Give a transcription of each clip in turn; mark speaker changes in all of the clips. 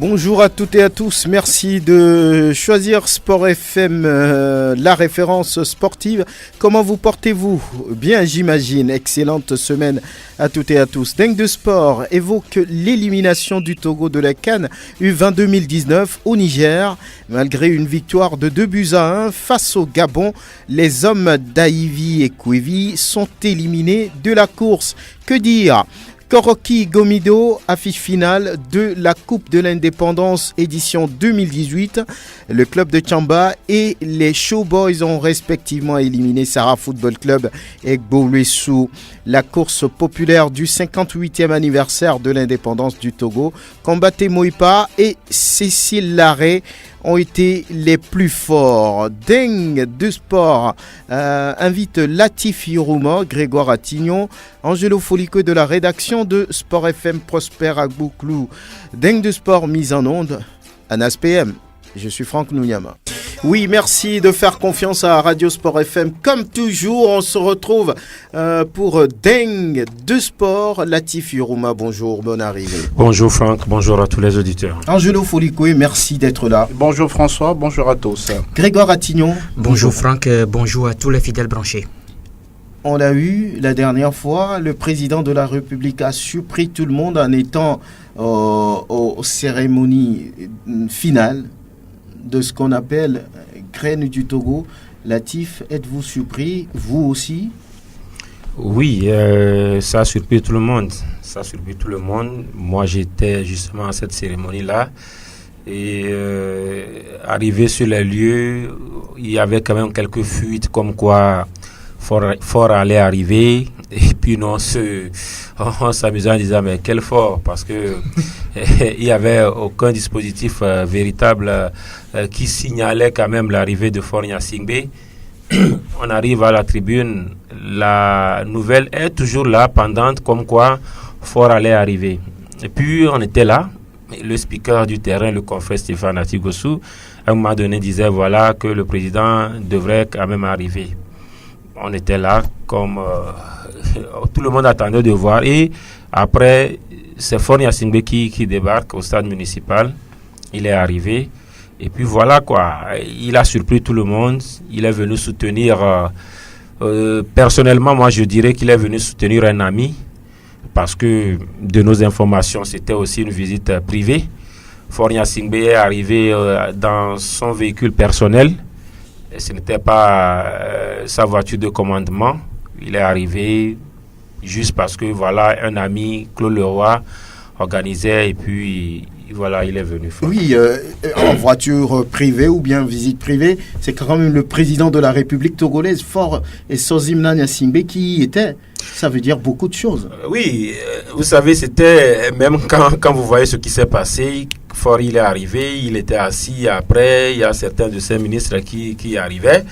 Speaker 1: Bonjour à toutes et à tous, merci de choisir Sport FM, la référence sportive. Comment vous portez-vous? Bien, j'imagine. Excellente semaine à toutes et à tous. Dingue de Sport évoque l'élimination du Togo de la CAN U20 2019 au Niger. Malgré une victoire de 2-1 face au Gabon, les hommes d'Aïvi et Kouivi sont éliminés de la course. Que dire? Koroki Gomido, affiche finale de la Coupe de l'Indépendance édition 2018. Le club de Tchamba et les Showboys ont respectivement éliminé Sarah Football Club et Gbolwesu. La course populaire du 58e anniversaire de l'indépendance du Togo, Combaté Moipa et Cécile Larrey ont été les plus forts. Dingue de Sport invite Latif Yorouma, Grégoire Attignon, Angelo Folico de la rédaction de Sport FM, Prosper Agbouklou. Dingue de Sport mise en onde, Anas PM. Je suis Franck Nouyama. Oui, merci de faire confiance à Radio Sport FM. Comme toujours, on se retrouve pour Dingue de Sport. Latif Yorouma, bonjour, bonne arrivée.
Speaker 2: Bonjour Franck, bonjour à tous les auditeurs.
Speaker 1: Angelo Folico, merci d'être là.
Speaker 3: Bonjour François, bonjour à tous.
Speaker 1: Grégoire Attignon.
Speaker 4: Bonjour Franck, bonjour à tous les fidèles branchés.
Speaker 1: On l'a eu la dernière fois, le président de la République a surpris tout le monde en étant aux cérémonies finales de ce qu'on appelle Graines du Togo. Latif, êtes-vous surpris? Vous aussi?
Speaker 2: Oui, ça a surpris tout le monde. Moi, j'étais justement à cette cérémonie-là. Et arrivé sur les lieux, il y avait quand même quelques fuites comme quoi fort allait arriver. Et puis on s'amusait en disant mais quel fort, parce que il n'y avait aucun dispositif véritable qui signalait quand même l'arrivée de Fort Gnassingbé. On arrive à la tribune, la nouvelle est toujours là, pendante, comme quoi fort allait arriver. Et puis on était là, le speaker du terrain, le confrère Stéphane Atigossou, à un moment donné disait voilà que le président devrait quand même arriver. On était là comme tout le monde attendait de voir, et après c'est Fort Gnassingbé qui débarque au stade municipal. Il est arrivé et puis voilà quoi, il a surpris tout le monde. Il est venu soutenir personnellement, moi je dirais qu'il est venu soutenir un ami, parce que de nos informations c'était aussi une visite privée. Fort Gnassingbé est arrivé dans son véhicule personnel. Et ce n'était pas sa voiture de commandement. Il est arrivé juste parce que voilà, un ami, Claude Leroy, organisait, et puis voilà, il est venu.
Speaker 1: Oui, en voiture privée ou bien visite privée, c'est quand même le président de la République togolaise, Fort et Sozimna Gnassingbé, qui était. Ça veut dire beaucoup de choses.
Speaker 2: Oui, vous savez, c'était même quand vous voyez ce qui s'est passé. Fort, il est arrivé, il était assis. Après, il y a certains de ses ministres qui arrivaient.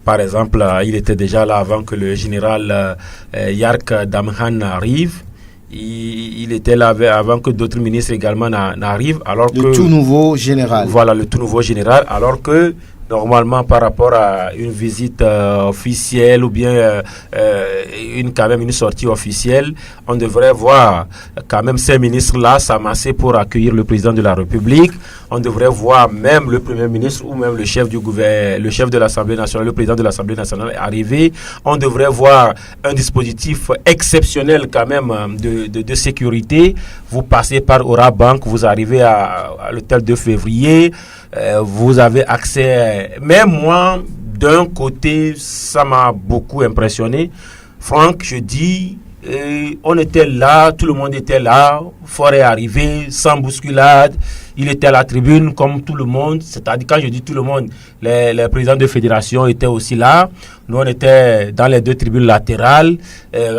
Speaker 2: Par exemple, il était déjà là avant que le général Yark Damhan arrive. Il était là avant que d'autres ministres également n'arrivent.
Speaker 1: Le tout nouveau général.
Speaker 2: Voilà, le tout nouveau général. Alors que normalement, par rapport à une visite officielle ou bien quand même une sortie officielle, on devrait voir quand même ces ministres-là s'amasser pour accueillir le président de la République. On devrait voir même le Premier ministre ou même le chef du gouvernement, le chef de l'Assemblée nationale, le président de l'Assemblée nationale arriver. On devrait voir un dispositif exceptionnel quand même de sécurité. Vous passez par Aura Bank, vous arrivez à l'hôtel de février, vous avez accès. Même moi, d'un côté, ça m'a beaucoup impressionné. Franck, je dis, on était là, tout le monde était là, Fort est arrivé, sans bousculade. Il était à la tribune comme tout le monde. C'est-à-dire, quand je dis tout le monde, les présidents de fédération étaient aussi là. Nous, on était dans les deux tribunes latérales,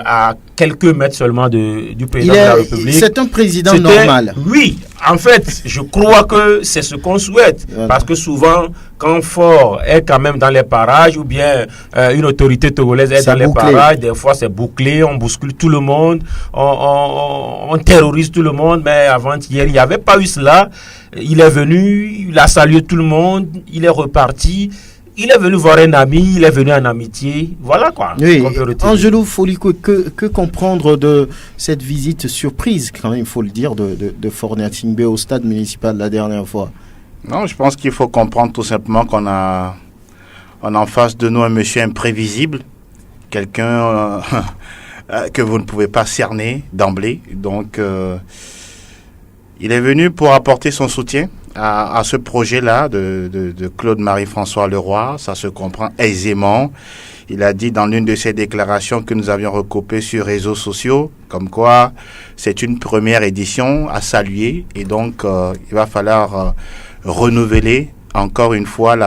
Speaker 2: à quelques mètres seulement du président de la République.
Speaker 1: C'est un président normal.
Speaker 2: Oui, en fait, je crois que c'est ce qu'on souhaite. Voilà. Parce que souvent, quand Fort est quand même dans les parages, ou bien une autorité togolaise est dans les parages, des fois c'est bouclé, on bouscule tout le monde, on terrorise tout le monde. Mais avant-hier, il n'y avait pas eu cela. Il est venu, il a salué tout le monde, il est reparti. il est venu voir un ami, il est venu en amitié. Voilà quoi.
Speaker 1: Oui, Angelou Foliko, que comprendre de cette visite surprise, quand même, il faut le dire, de Fornia Tingbe au stade municipal la dernière fois?
Speaker 3: Non, je pense qu'il faut comprendre tout simplement qu'on a en face de nous un monsieur imprévisible, quelqu'un que vous ne pouvez pas cerner d'emblée. Donc, il est venu pour apporter son soutien à ce projet-là de Claude-Marie-François Leroy. Ça se comprend aisément. Il a dit dans l'une de ses déclarations que nous avions recoupées sur les réseaux sociaux, comme quoi c'est une première édition à saluer. Et donc, il va falloir renouveler encore une fois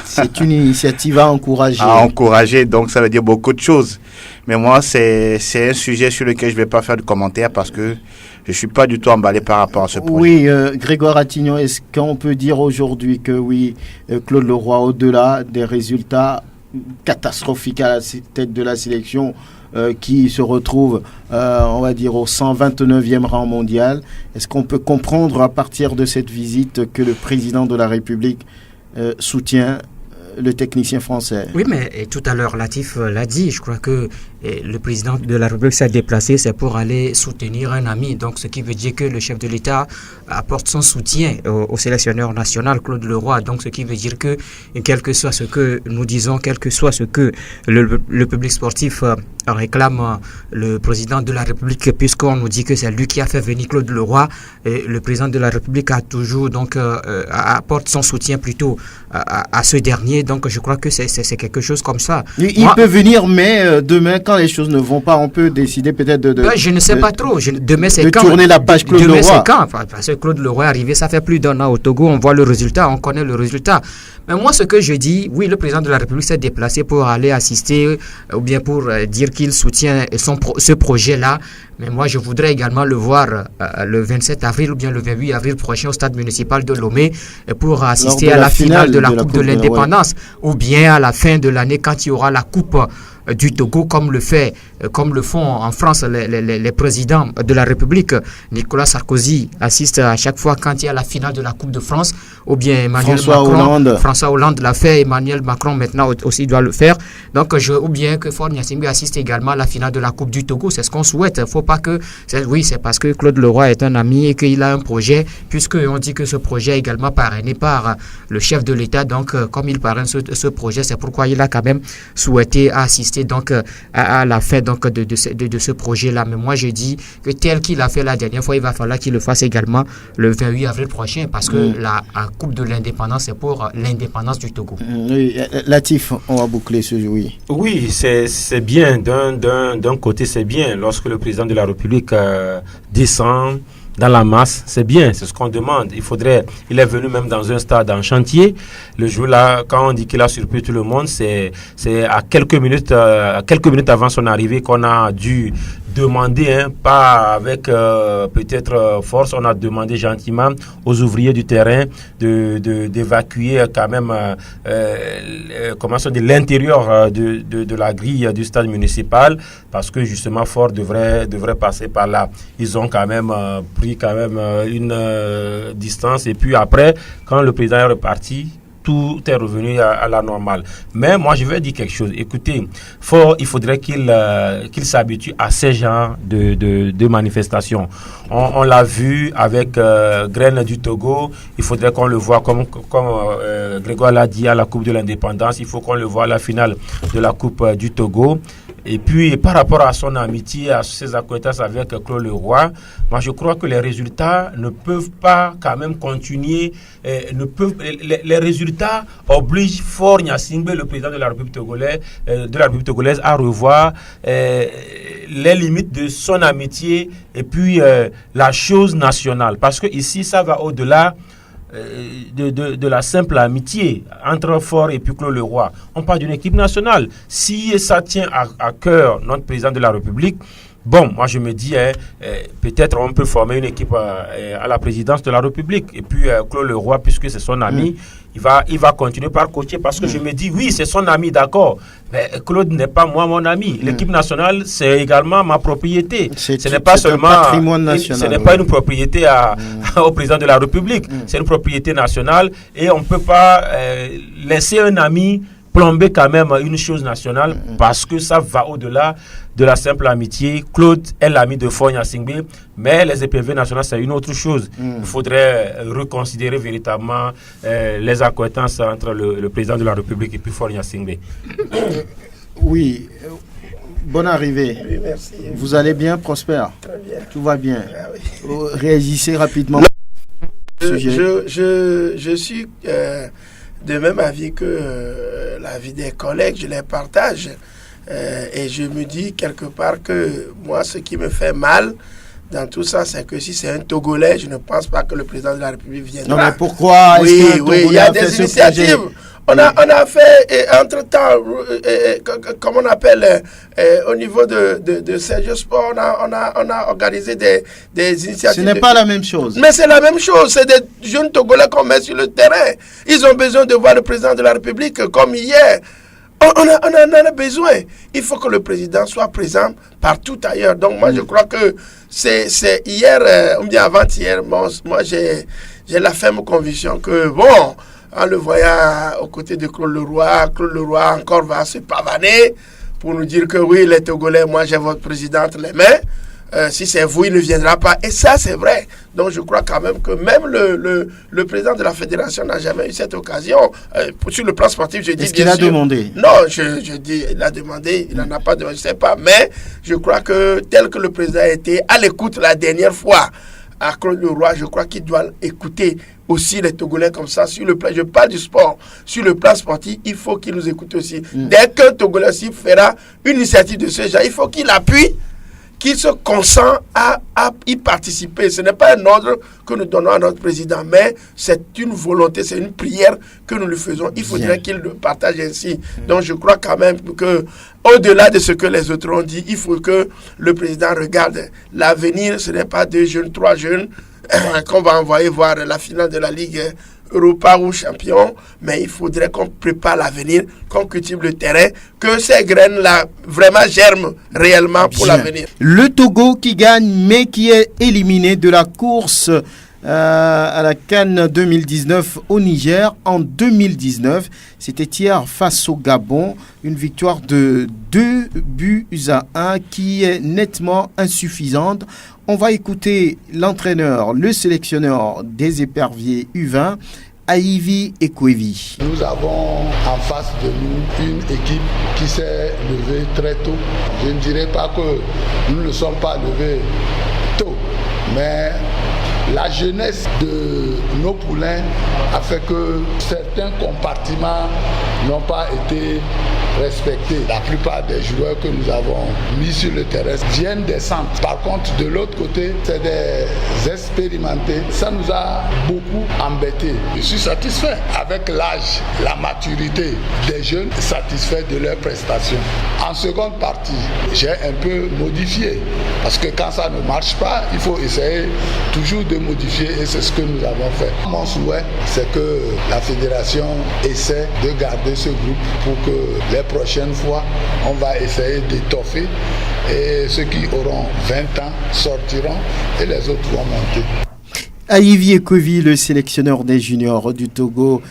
Speaker 1: c'est une initiative à encourager.
Speaker 3: À encourager, donc ça veut dire beaucoup de choses. Mais moi, c'est un sujet sur lequel je ne vais pas faire de commentaires parce que je ne suis pas du tout emballé par rapport à ce projet.
Speaker 1: Oui, Grégoire Attignon, est-ce qu'on peut dire aujourd'hui que oui, Claude Leroy, au-delà des résultats catastrophiques à la tête de la sélection, qui se retrouve, on va dire, au 129e rang mondial. Est-ce qu'on peut comprendre à partir de cette visite que le président de la République soutient le technicien français?
Speaker 4: Oui, mais tout à l'heure, Latif l'a dit. Je crois que le président de la République s'est déplacé, c'est pour aller soutenir un ami. Donc, ce qui veut dire que le chef de l'État apporte son soutien au sélectionneur national, Claude Leroy. Donc, ce qui veut dire que, quel que soit ce que nous disons, quel que soit ce que le public sportif réclame le président de la République, puisqu'on nous dit que c'est lui qui a fait venir Claude Leroy, et le président de la République a toujours, donc, apporte son soutien plutôt à ce dernier. Donc, je crois que c'est quelque chose comme ça.
Speaker 1: Il peut venir, mais demain, quand les choses ne vont pas, on peut décider peut-être de
Speaker 4: je ne sais pas trop. Demain, c'est quand
Speaker 1: tourner la page Claude
Speaker 4: Leroy.
Speaker 1: Demain, c'est
Speaker 4: quand parce que Claude Leroy est arrivé, ça fait plus d'un an au Togo, on voit le résultat, on connaît le résultat. Mais moi, ce que je dis, oui, le président de la République s'est déplacé pour aller assister ou bien pour dire qu'il soutient ce projet-là. Mais moi, je voudrais également le voir le 27 avril ou bien le 28 avril prochain au stade municipal de Lomé pour assister à la finale de la Coupe de l'Indépendance ou bien à la fin de l'année quand il y aura la Coupe du Togo, comme le font en France les présidents de la République. Nicolas Sarkozy assiste à chaque fois quand il y a la finale de la Coupe de France, ou bien François Hollande l'a fait, Emmanuel Macron maintenant aussi doit le faire. Donc, ou bien que Fornia Tingbe assiste également à la finale de la Coupe du Togo. C'est ce qu'on souhaite. Faut pas que... Oui, c'est parce que Claude Leroy est un ami et qu'il a un projet, puisqu'on dit que ce projet est également parrainé par le chef de l'État. Donc, comme il parraine ce projet, c'est pourquoi il a quand même souhaité assister donc à la fin donc de ce projet-là. Mais moi, je dis que tel qu'il a fait la dernière fois, il va falloir qu'il le fasse également le 28 avril prochain, parce que la Coupe de l'Indépendance, c'est pour l'indépendance du Togo.
Speaker 1: Oui, Latif, on va boucler ce jeu, oui.
Speaker 2: Oui, c'est bien. D'un côté, c'est bien. Lorsque le président de la République descend dans la masse, c'est bien, c'est ce qu'on demande. Il est venu même dans un stade en chantier. Le jour-là, quand on dit qu'il a surpris tout le monde, c'est à quelques minutes avant son arrivée qu'on a dû demander, pas avec peut-être force, on a demandé gentiment aux ouvriers du terrain d'évacuer quand même de l'intérieur de la grille du stade municipal, parce que justement Fort devrait passer par là. Ils ont quand même pris une distance, et puis après, quand le président est reparti, tout est revenu à la normale. Mais moi, je vais dire quelque chose. Écoutez, il faudrait qu'il s'habitue à ces genres de manifestations. On l'a vu avec Graine du Togo. Il faudrait qu'on le voit, comme Grégoire l'a dit, à la Coupe de l'Indépendance. Il faut qu'on le voit à la finale de la Coupe du Togo. Et puis, par rapport à son amitié, à ses acquaintances avec Claude Leroy, moi, je crois que les résultats ne peuvent pas quand même continuer. Les résultats obligent Fornia Tingbe, le président de la République togolaise, à revoir les limites de son amitié et puis la chose nationale. Parce que ici, ça va au-delà de la simple amitié entre Fort et puis Claude Leroy. On parle d'une équipe nationale. Si ça tient à cœur notre président de la République, bon, moi je me dis, peut-être on peut former une équipe à la présidence de la République. Et puis Claude Leroy, puisque c'est son ami, il va continuer par coacher, parce que je me dis, oui, c'est son ami, d'accord. Mais Claude n'est pas mon ami. L'équipe nationale, c'est également ma propriété. Ce n'est pas seulement
Speaker 1: un patrimoine national.
Speaker 2: Ce n'est pas une propriété au président de la République. C'est une propriété nationale, et on ne peut pas laisser un ami plomber quand même une chose nationale parce que ça va au-delà de la simple amitié. Claude est l'ami de Foy Gnassingbé, mais les éperviers nationaux, c'est une autre chose. Il faudrait reconsidérer véritablement les accointances entre le président de la République et puis Foy Gnassingbé.
Speaker 1: Oui. Bonne arrivée.
Speaker 5: Oui, merci.
Speaker 1: Vous allez bien, Prosper?
Speaker 5: Très bien.
Speaker 1: Tout va bien.
Speaker 5: Ah, oui.
Speaker 1: Réagissez rapidement.
Speaker 5: Je suis de même avis que l'avis des collègues, je les partage. Et je me dis quelque part que moi, ce qui me fait mal dans tout ça, c'est que si c'est un Togolais, je ne pense pas que le président de la République viendra.
Speaker 1: Non, mais pourquoi?
Speaker 5: Oui, il y a des initiatives. On a fait, entre-temps, comme on appelle, au niveau de Sergio Sport, on a organisé des initiatives.
Speaker 1: Ce n'est pas la même chose.
Speaker 5: Mais c'est la même chose. C'est des jeunes Togolais qu'on met sur le terrain. Ils ont besoin de voir le président de la République comme hier. On en a besoin. Il faut que le président soit présent partout ailleurs. Donc moi, je crois que c'est hier, ou bien avant-hier, moi j'ai la ferme conviction que, bon, en le voyant aux côtés de Claude Leroy encore va se pavaner pour nous dire que oui, les Togolais, moi j'ai votre président entre les mains. Si c'est vous, il ne viendra pas. Et ça, c'est vrai. Donc je crois quand même que même le président de la fédération n'a jamais eu cette occasion. Sur le plan sportif, je dis
Speaker 1: est-ce qu'il a demandé?
Speaker 5: Non, je dis, il a demandé, il n'en a pas demandé, je ne sais pas. Mais je crois que tel que le président a été à l'écoute la dernière fois à Claude Leroy, je crois qu'il doit écouter aussi les Togolais comme ça sur le plan. Je parle du sport. Sur le plan sportif, il faut qu'il nous écoute aussi. Dès qu'un Togolais aussi fera une initiative de ce genre, il faut qu'il appuie, qu'il se consent à y participer. Ce n'est pas un ordre que nous donnons à notre président, mais c'est une volonté, c'est une prière que nous lui faisons. Il faudrait qu'il le partage ainsi. Donc je crois quand même que, au-delà de ce que les autres ont dit, il faut que le président regarde l'avenir. Ce n'est pas 2 jeunes, 3 jeunes qu'on va envoyer voir la finale de la Ligue Europa ou champion, mais il faudrait qu'on prépare l'avenir, qu'on cultive le terrain, que ces graines-là vraiment germent réellement pour l'avenir.
Speaker 1: Le Togo qui gagne, mais qui est éliminé de la course à la CAN 2019 au Niger en 2019. C'était hier face au Gabon, une victoire de 2-1 qui est nettement insuffisante. On va écouter l'entraîneur, le sélectionneur des éperviers U20, Ayivi Ekwevi.
Speaker 6: Nous avons en face de nous une équipe qui s'est levée très tôt. Je ne dirais pas que nous ne sommes pas levés tôt, mais la jeunesse de nos poulains a fait que certains compartiments n'ont pas été respectés. La plupart des joueurs que nous avons mis sur le terrain viennent des centres. Par contre, de l'autre côté, c'est des expérimentés. Ça nous a beaucoup embêtés. Je suis satisfait avec l'âge, la maturité des jeunes, satisfait de leurs prestations. En seconde partie, j'ai un peu modifié parce que quand ça ne marche pas, il faut essayer toujours de modifier et c'est ce que nous avons fait. Mon souhait, c'est que la fédération essaie de garder ce groupe pour que les prochaines fois, on va essayer d'étoffer et ceux qui auront 20 ans sortiront et les autres vont monter.
Speaker 1: Ayivi Ekwevi, le sélectionneur des juniors du Togo.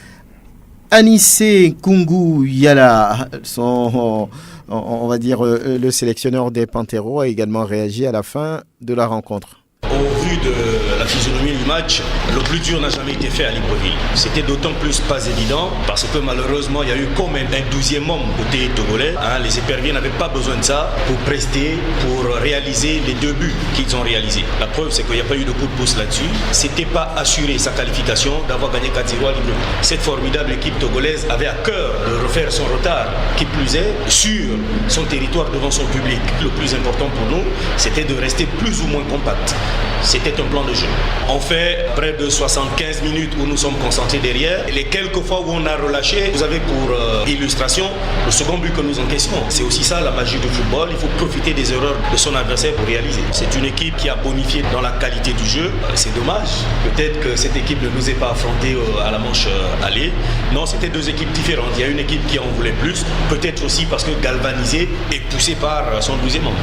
Speaker 1: Anissé Kungu Yala, on va dire le sélectionneur des Panteros, a également réagi à la fin de la rencontre.
Speaker 7: Au vu de la physionomie du match, le plus dur n'a jamais été fait à Libreville. C'était d'autant plus pas évident parce que malheureusement il y a eu comme un 12e homme côté togolais. Les éperviers n'avaient pas besoin de ça pour prester, pour réaliser les 2 buts qu'ils ont réalisés. La preuve c'est qu'il n'y a pas eu de coup de pouce là-dessus. C'était pas assuré sa qualification d'avoir gagné 4-0 à Libreville. Cette formidable équipe togolaise avait à cœur de refaire son retard, qui plus est, sur son territoire devant son public. Le plus important pour nous, c'était de rester plus ou moins compact. C'était un plan de jeu. On fait près de 75 minutes où nous sommes concentrés derrière. Les quelques fois où on a relâché, vous avez pour illustration le second but que nous encaissons. C'est aussi ça la magie du football. Il faut profiter des erreurs de son adversaire pour réaliser. C'est une équipe qui a bonifié dans la qualité du jeu. C'est dommage. Peut-être que cette équipe ne nous est pas affrontée à la manche aller. Non, c'était 2 équipes différentes. Il y a une équipe qui en voulait plus. Peut-être aussi parce que galvanisée et poussée par son 12e membre.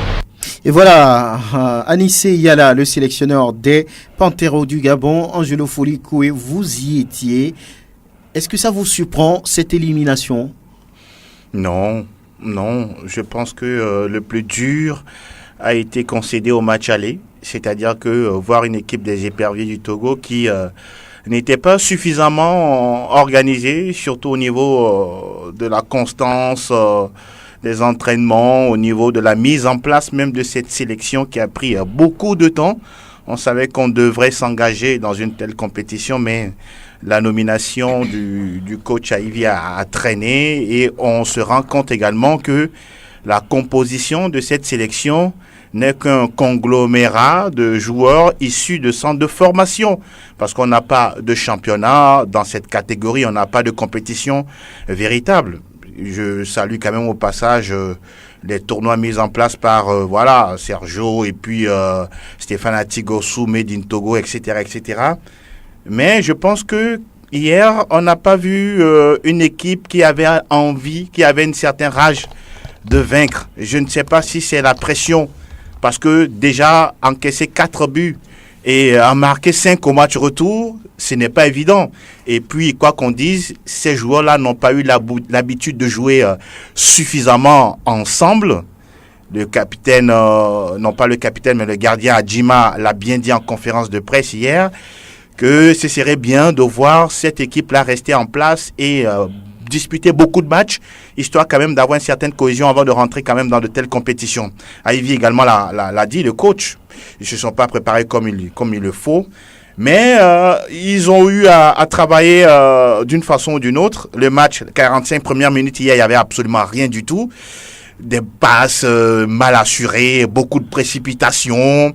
Speaker 1: Et voilà, Anissé Yala, le sélectionneur des Panteros du Gabon. Angelo Folikoué, vous y étiez. Est-ce que ça vous surprend, cette élimination?
Speaker 3: Non, non. Je pense que le plus dur a été concédé au match aller. C'est-à-dire que voir une équipe des éperviers du Togo qui n'était pas suffisamment organisée, surtout au niveau de la constance des entraînements, au niveau de la mise en place même de cette sélection qui a pris beaucoup de temps. On savait qu'on devrait s'engager dans une telle compétition, mais la nomination du coach Aivi a traîné, et on se rend compte également que la composition de cette sélection n'est qu'un conglomérat de joueurs issus de centres de formation, parce qu'on n'a pas de championnat dans cette catégorie, on n'a pas de compétition véritable. Je salue quand même au passage les tournois mis en place par Sergio et puis Stéphane Atigosu, Made in Togo, etc., etc. Mais je pense que hier, on n'a pas vu une équipe qui avait envie, qui avait une certaine rage de vaincre. Je ne sais pas si c'est la pression, parce que déjà encaisser 4 buts et en marquer 5 au match retour, ce n'est pas évident. Et puis, quoi qu'on dise, ces joueurs-là n'ont pas eu l'habitude de jouer suffisamment ensemble. Le capitaine, non pas le capitaine, mais le gardien Adjima l'a bien dit en conférence de presse hier, que ce serait bien de voir cette équipe-là rester en place et disputer beaucoup de matchs, histoire quand même d'avoir une certaine cohésion avant de rentrer quand même dans de telles compétitions. Ivy également l'a dit, le coach, ils ne se sont pas préparés comme il le faut, mais ils ont eu à travailler d'une façon ou d'une autre. Le match, 45 premières minutes hier, il n'y avait absolument rien du tout. Des passes mal assurées, beaucoup de précipitations,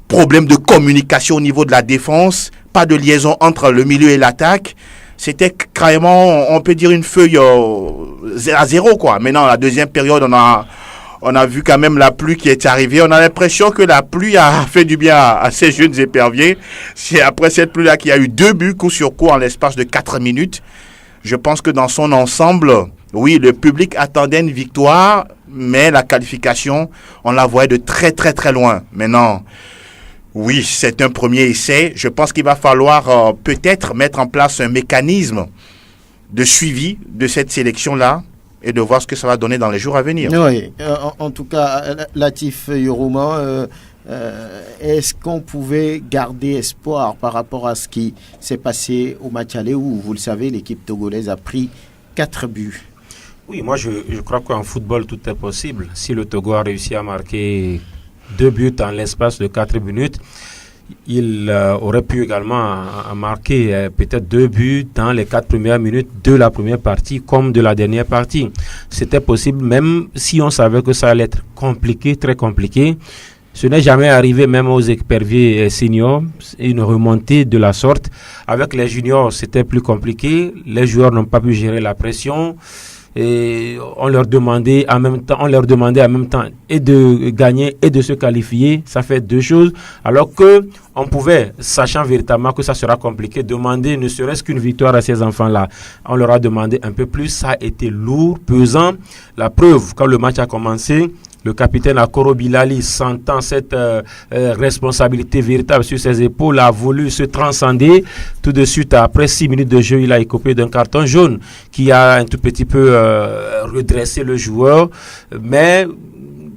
Speaker 3: problème de communication au niveau de la défense, pas de liaison entre le milieu et l'attaque. C'était carrément, on peut dire, une feuille à zéro, quoi. Maintenant, la deuxième période, on a vu quand même la pluie qui est arrivée. On a l'impression que la pluie a fait du bien à ces jeunes éperviers. C'est après cette pluie-là qu'il y a eu 2 buts coup sur coup en l'espace de 4 minutes. Je pense que dans son ensemble, oui, le public attendait une victoire, mais la qualification, on la voyait de très très très loin. Maintenant, oui, c'est un premier essai. Je pense qu'il va falloir peut-être mettre en place un mécanisme de suivi de cette sélection-là et de voir ce que ça va donner dans les jours à venir.
Speaker 1: Oui, en tout cas, Latif Yorouma, est-ce qu'on pouvait garder espoir par rapport à ce qui s'est passé au match aller où, vous le savez, l'équipe togolaise a pris 4 buts?
Speaker 2: Oui, moi je crois qu'en football tout est possible. Si le Togo a réussi à marquer 2 buts en l'espace de 4 minutes, il aurait pu également marquer peut-être 2 buts dans les 4 premières minutes de la première partie comme de la dernière partie. C'était possible, même si on savait que ça allait être compliqué, très compliqué. Ce n'est jamais arrivé même aux éperviers seniors, une remontée de la sorte. Avec les juniors, c'était plus compliqué. Les joueurs n'ont pas pu gérer la pression. Et on leur demandait en même temps et de gagner et de se qualifier. Ça fait 2 choses, alors que on pouvait, sachant véritablement que ça sera compliqué, demander ne serait-ce qu'une victoire à ces enfants-là. On leur a demandé un peu plus. Ça a été lourd, pesant. La preuve, quand le match a commencé, le capitaine Akoro Bilali, sentant cette responsabilité véritable sur ses épaules, a voulu se transcender. Tout de suite, après 6 minutes de jeu, il a écopé d'un carton jaune qui a un tout petit peu redressé le joueur. Mais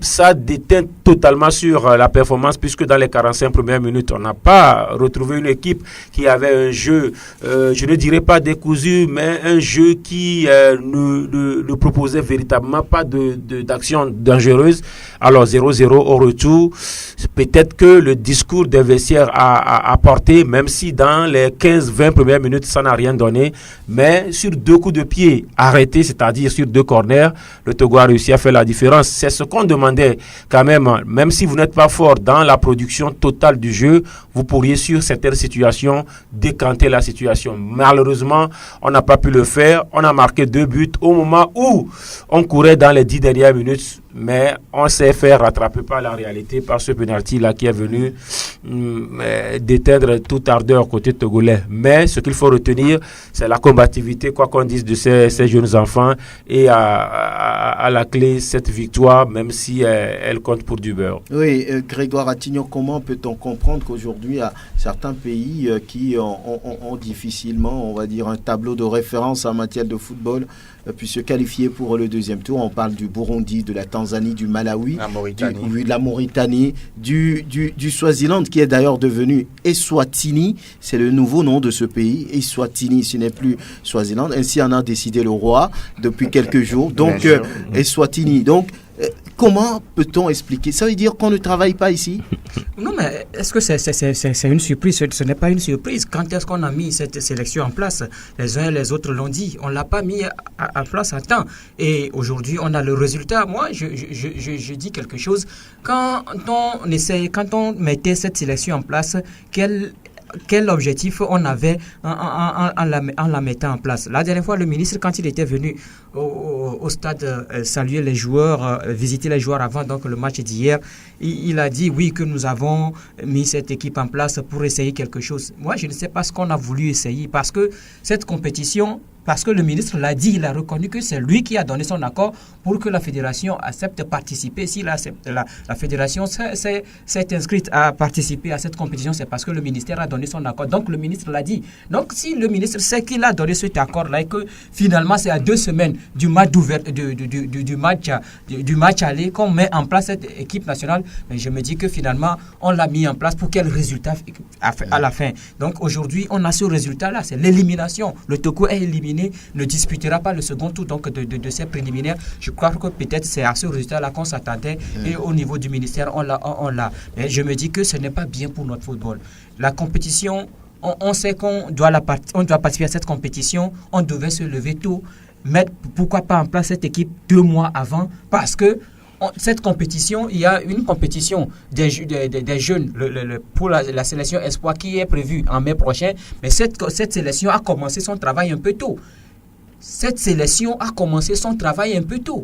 Speaker 2: ça déteint totalement sur la performance, puisque dans les 45 premières minutes, on n'a pas retrouvé une équipe qui avait un jeu, je ne dirais pas décousu, mais un jeu qui ne proposait véritablement pas d'action dangereuse. Alors 0-0 au retour, peut-être que le discours des vestiaires a apporté, même si dans les 15-20 premières minutes, ça n'a rien donné, mais sur 2 coups de pied arrêtés, c'est-à-dire sur 2 corners, le Togo a réussi à faire la différence. C'est ce qu'on demandait quand même si vous n'êtes pas fort dans la production totale du jeu, vous pourriez sur certaines situations décanter la situation. Malheureusement, on n'a pas pu le faire. On a marqué 2 buts au moment où on courait dans les 10 dernières minutes mais on s'est fait rattraper par la réalité, par ce penalty-là qui est venu d'éteindre toute ardeur côté togolais. Mais ce qu'il faut retenir, c'est la combativité, quoi qu'on dise de ces jeunes enfants, et à la clé, cette victoire, même si elle compte pour du beurre.
Speaker 1: Oui, Grégoire Attignon, comment peut-on comprendre qu'aujourd'hui, il y a certains pays qui ont difficilement, on va dire, un tableau de référence en matière de football, puis se qualifier pour le deuxième tour? On parle du Burundi, de la Tanzanie, du Malawi, de la Mauritanie, du Swaziland, qui est d'ailleurs devenu Eswatini. C'est le nouveau nom de ce pays. Eswatini, ce n'est plus Swaziland. Ainsi en a décidé le roi depuis quelques jours. Donc, Eswatini. Donc, comment peut-on expliquer? Ça veut dire qu'on ne travaille pas ici?
Speaker 4: Non, mais est-ce que c'est une surprise? Ce n'est pas une surprise. Quand est-ce qu'on a mis cette sélection en place? Les uns et les autres l'ont dit. On ne l'a pas mis en place à temps. Et aujourd'hui, on a le résultat. Moi, je dis quelque chose. Quand on mettait cette sélection en place, quel objectif on avait en la mettant en place? La dernière fois, le ministre, quand il était venu au stade saluer les joueurs, visiter les joueurs avant donc le match d'hier, il a dit oui que nous avons mis cette équipe en place pour essayer quelque chose. Moi, je ne sais pas ce qu'on a voulu essayer, parce que cette compétition, parce que le ministre l'a dit, il a reconnu que c'est lui qui a donné son accord pour que la fédération accepte de participer. Si la fédération s'est inscrite à participer à cette compétition, c'est parce que le ministère a donné son accord. Donc le ministre l'a dit. Donc si le ministre sait qu'il a donné cet accord-là et que finalement c'est à 2 semaines du match du match aller qu'on met en place cette équipe nationale, mais je me dis que finalement on l'a mis en place pour quel résultat à la fin. Donc aujourd'hui on a ce résultat-là, c'est l'élimination. Le Togo est éliminé, ne disputera pas le second tour donc de ces préliminaires. Je crois que peut-être c'est à ce résultat-là qu'on s'attendait et au niveau du ministère, on l'a. Mais je me dis que ce n'est pas bien pour notre football. La compétition, on sait qu'on doit participer à cette compétition, on devait se lever tôt, mettre pourquoi pas en place cette équipe 2 mois avant, parce que cette compétition, il y a une compétition des jeunes pour la sélection Espoir qui est prévue en mai prochain, mais cette sélection a commencé son travail un peu tôt.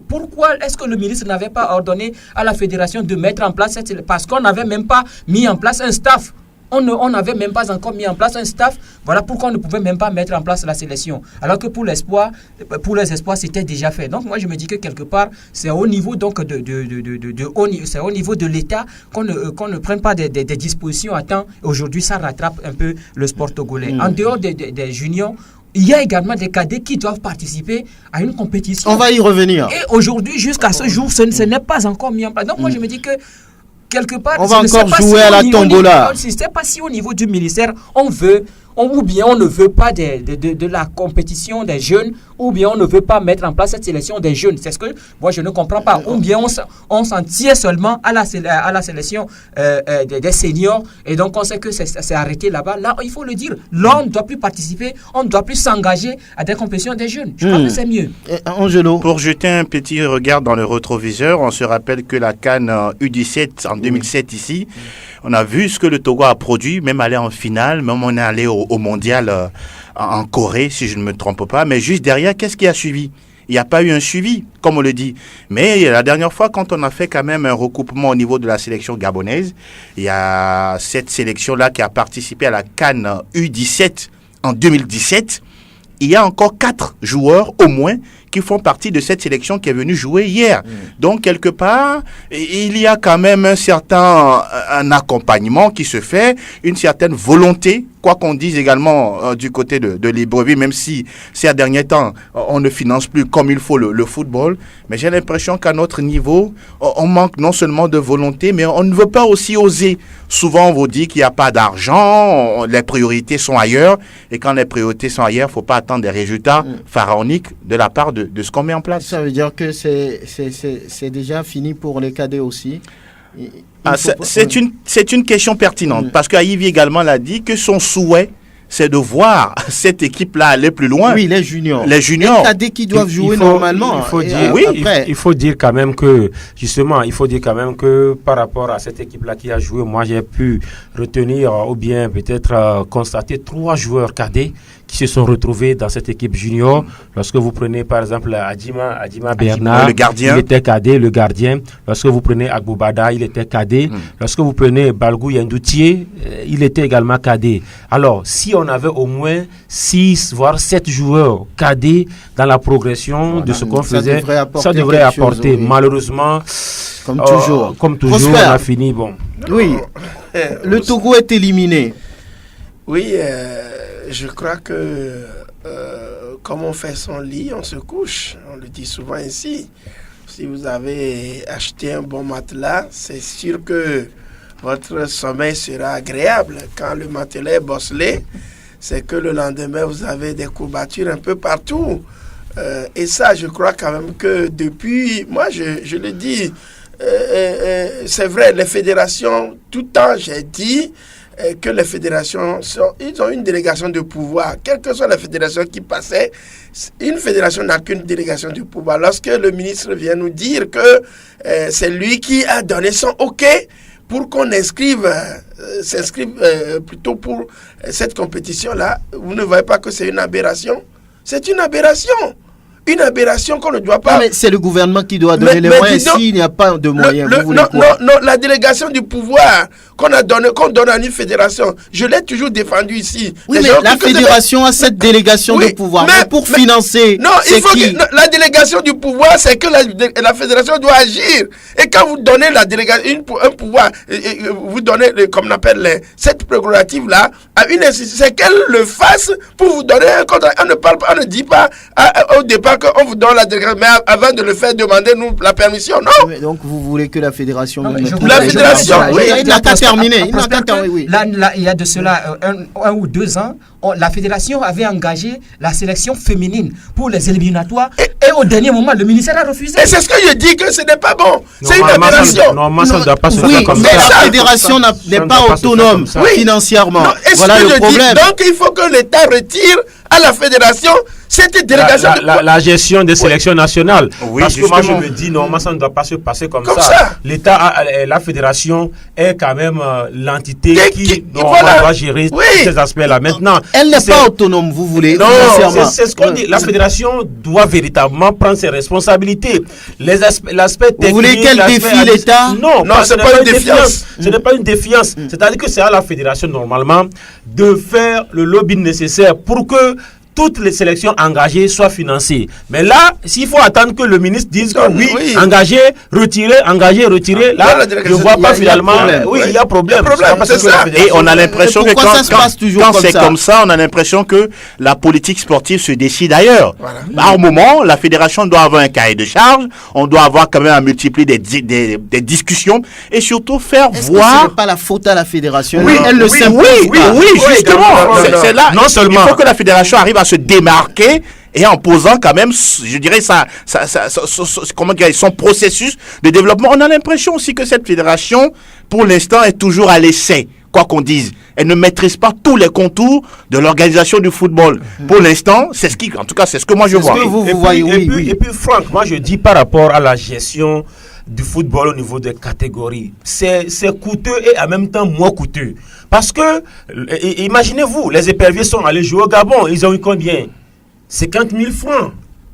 Speaker 4: Pourquoi est-ce que le ministre n'avait pas ordonné à la fédération de mettre en place parce qu'on n'avait même pas mis en place un staff. On n'avait même pas encore mis en place un staff. Voilà pourquoi on ne pouvait même pas mettre en place la sélection. Alors que pour les espoirs, c'était déjà fait. Donc moi, je me dis que quelque part, c'est au niveau donc c'est au niveau de l'État qu'on ne prenne pas des dispositions à temps. Aujourd'hui, ça rattrape un peu le sport togolais. En dehors des juniors, il y a également des cadets qui doivent participer à une compétition.
Speaker 1: On va y revenir.
Speaker 4: Et aujourd'hui, jusqu'à ce jour, ce n'est pas encore mis en place. Donc moi, je me dis que quelque part,
Speaker 1: on va encore jouer à la tombola.
Speaker 4: Je ne sais pas si au niveau du ministère, on veut, ou bien on ne veut pas de la compétition des jeunes, ou bien on ne veut pas mettre en place cette sélection des jeunes. C'est ce que moi je ne comprends pas. Ou bien on s'en tient seulement à la sélection des seniors, et donc on sait que c'est arrêté là-bas. Là, il faut le dire, là on ne doit plus participer, on ne doit plus s'engager à des compétitions des jeunes. Je crois que c'est mieux.
Speaker 1: Angelo.
Speaker 3: Pour jeter un petit regard dans le rétroviseur, on se rappelle que la CAN U17 en 2007 ici, on a vu ce que le Togo a produit, même aller en finale, même on est allé au mondial en Corée, si je ne me trompe pas. Mais juste derrière, qu'est-ce qui a suivi? Il n'y a pas eu un suivi, comme on le dit. Mais la dernière fois, quand on a fait quand même un recoupement au niveau de la sélection gabonaise, il y a cette sélection-là qui a participé à la CAN U17 en 2017. Il y a encore 4 joueurs au moins qui font partie de cette sélection qui est venue jouer hier. Donc, quelque part, il y a quand même un accompagnement qui se fait, une certaine volonté, quoi qu'on dise également du côté de Libreville, même si ces derniers temps, on ne finance plus comme il faut le football. Mais j'ai l'impression qu'à notre niveau, on manque non seulement de volonté, mais on ne veut pas aussi oser. Souvent, on vous dit qu'il n'y a pas d'argent, les priorités sont ailleurs. Et quand les priorités sont ailleurs, il ne faut pas attendre des résultats pharaoniques de la part de ce qu'on met en place.
Speaker 1: Ça veut dire que c'est déjà fini pour les cadets aussi.
Speaker 3: C'est une question pertinente, parce qu'Aïvi également l'a dit que son souhait, c'est de voir cette équipe-là aller plus loin.
Speaker 1: Oui, les juniors.
Speaker 3: Les
Speaker 1: cadets qui doivent jouer normalement.
Speaker 2: Il faut dire quand même que, justement, par rapport à cette équipe-là qui a joué, moi j'ai pu retenir ou bien peut-être constater 3 joueurs cadets qui se sont retrouvés dans cette équipe junior. Lorsque vous prenez par exemple Adjima Bernard,
Speaker 3: le gardien.
Speaker 2: il était cadet, le gardien. Lorsque vous prenez Agboubada, il était cadet. Lorsque vous prenez Balgou Yendoutier, il était également cadet. Alors, si on avait au moins 6 voire 7 joueurs cadets dans la progression de ce qu'on faisait, ça devrait apporter.
Speaker 1: Oui.
Speaker 2: Malheureusement,
Speaker 1: Comme toujours,
Speaker 2: on a fini bon.
Speaker 1: Oui, le Togo est éliminé.
Speaker 5: Oui, je crois que comme on fait son lit, on se couche. On le dit souvent ainsi. Si vous avez acheté un bon matelas, c'est sûr que votre sommeil sera agréable. Quand le matelas est bosselé, c'est que le lendemain, vous avez des courbatures un peu partout. Et ça, je crois quand même que depuis, moi je le dis, c'est vrai, les fédérations, tout le temps j'ai dit que les fédérations, ils ont une délégation de pouvoir. Quelle que soit la fédération qui passait, une fédération n'a qu'une délégation de pouvoir. Lorsque le ministre vient nous dire que c'est lui qui a donné son OK pour qu'on s'inscrive plutôt pour cette compétition-là, vous ne voyez pas que c'est une aberration? C'est une aberration. Une aberration qu'on ne doit pas...
Speaker 1: Non, mais c'est le gouvernement qui doit donner les moyens. S'il n'y a pas de moyens, vous voulez quoi?
Speaker 5: Non, la délégation du pouvoir qu'on donne à une fédération, je l'ai toujours défendu ici.
Speaker 1: Oui, mais la fédération a cette délégation de pouvoir. Mais pour financer,
Speaker 5: non, il faut que la délégation du pouvoir, c'est que la fédération doit agir. Et quand vous donnez la délégation, un pouvoir, vous donnez, comme on appelle, cette prérogative-là, à une institution, c'est qu'elle le fasse pour vous donner un contrat. On ne dit pas au départ qu'on vous donne la délégation, mais avant de le faire, demandez-nous la permission, non?
Speaker 1: Mais donc vous voulez que la fédération...
Speaker 5: La fédération, oui.
Speaker 1: Il n'a qu'à terminer.
Speaker 4: Là, il y a de cela 1 ou 2 ans, la fédération avait engagé la sélection féminine pour les éliminatoires et au dernier moment, le ministère a refusé.
Speaker 5: Et c'est ce que je dis que ce n'est pas bon. C'est une aberration.
Speaker 2: Normalement, ça ne doit pas se
Speaker 1: faire
Speaker 2: comme ça.
Speaker 1: Mais la fédération n'est pas autonome financièrement. Voilà le problème.
Speaker 5: Donc il faut que l'État retire à la fédération cette délégation.
Speaker 2: La gestion des sélections nationales.
Speaker 3: Oui,
Speaker 2: parce que moi je me dis, normalement ça ne doit pas se passer comme ça. L'État, la fédération est quand même l'entité qui doit gérer ces aspects-là. Maintenant,
Speaker 1: elle n'est pas autonome, vous voulez.
Speaker 2: Non, c'est ce qu'on dit. La fédération doit véritablement prendre ses responsabilités. L'aspect technique.
Speaker 1: Vous voulez qu'elle défie l'État?
Speaker 2: Non, ce n'est pas une défiance. Ce n'est pas une défiance. C'est-à-dire que c'est à la fédération normalement de faire le lobbying nécessaire pour que toutes les sélections engagées soient financées. Mais là, s'il faut attendre que le ministre dise que oui, engagé, retiré, là, je ne vois pas finalement. Oui, il y a problème.
Speaker 3: Et on a l'impression que quand c'est comme ça, on a l'impression que la politique sportive se décide ailleurs. À un moment, la fédération doit avoir un cahier de charge, on doit avoir quand même à multiplier des discussions et surtout faire voir.
Speaker 1: Ce n'est pas la faute à la fédération.
Speaker 3: Oui, elle le sait. Oui, justement. C'est là.
Speaker 2: Non seulement.
Speaker 3: Il faut que la fédération arrive à se démarquer et en posant quand même, je dirais, son processus de développement. On a l'impression aussi que cette fédération, pour l'instant, est toujours à l'essai, quoi qu'on dise. Elle ne maîtrise pas tous les contours de l'organisation du football. Pour l'instant, c'est ce que moi je vois.
Speaker 2: Et puis, Franck, moi je dis par rapport à la gestion du football au niveau des catégories, c'est coûteux et en même temps moins coûteux. Parce que, imaginez-vous, les éperviers sont allés jouer au Gabon, ils ont eu combien? 50 000 francs.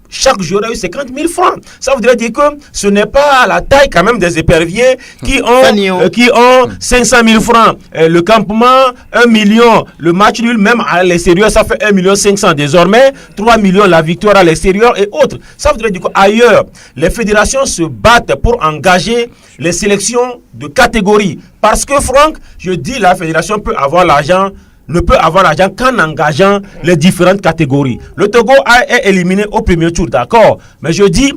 Speaker 2: Chaque joueur a eu 50 000 francs. Ça voudrait dire que ce n'est pas la taille quand même des éperviers qui ont 500 000 francs. Le campement, 1 million. Le match nul, même à l'extérieur, ça fait 1 500 000. Désormais, 3 millions la victoire à l'extérieur et autres. Ça voudrait dire qu'ailleurs, les fédérations se battent pour engager les sélections de catégorie. Parce que, Franck, je dis, la fédération peut avoir l'argent, ne peut avoir l'argent qu'en engageant les différentes catégories. Le Togo est éliminé au premier tour, d'accord. Mais je dis,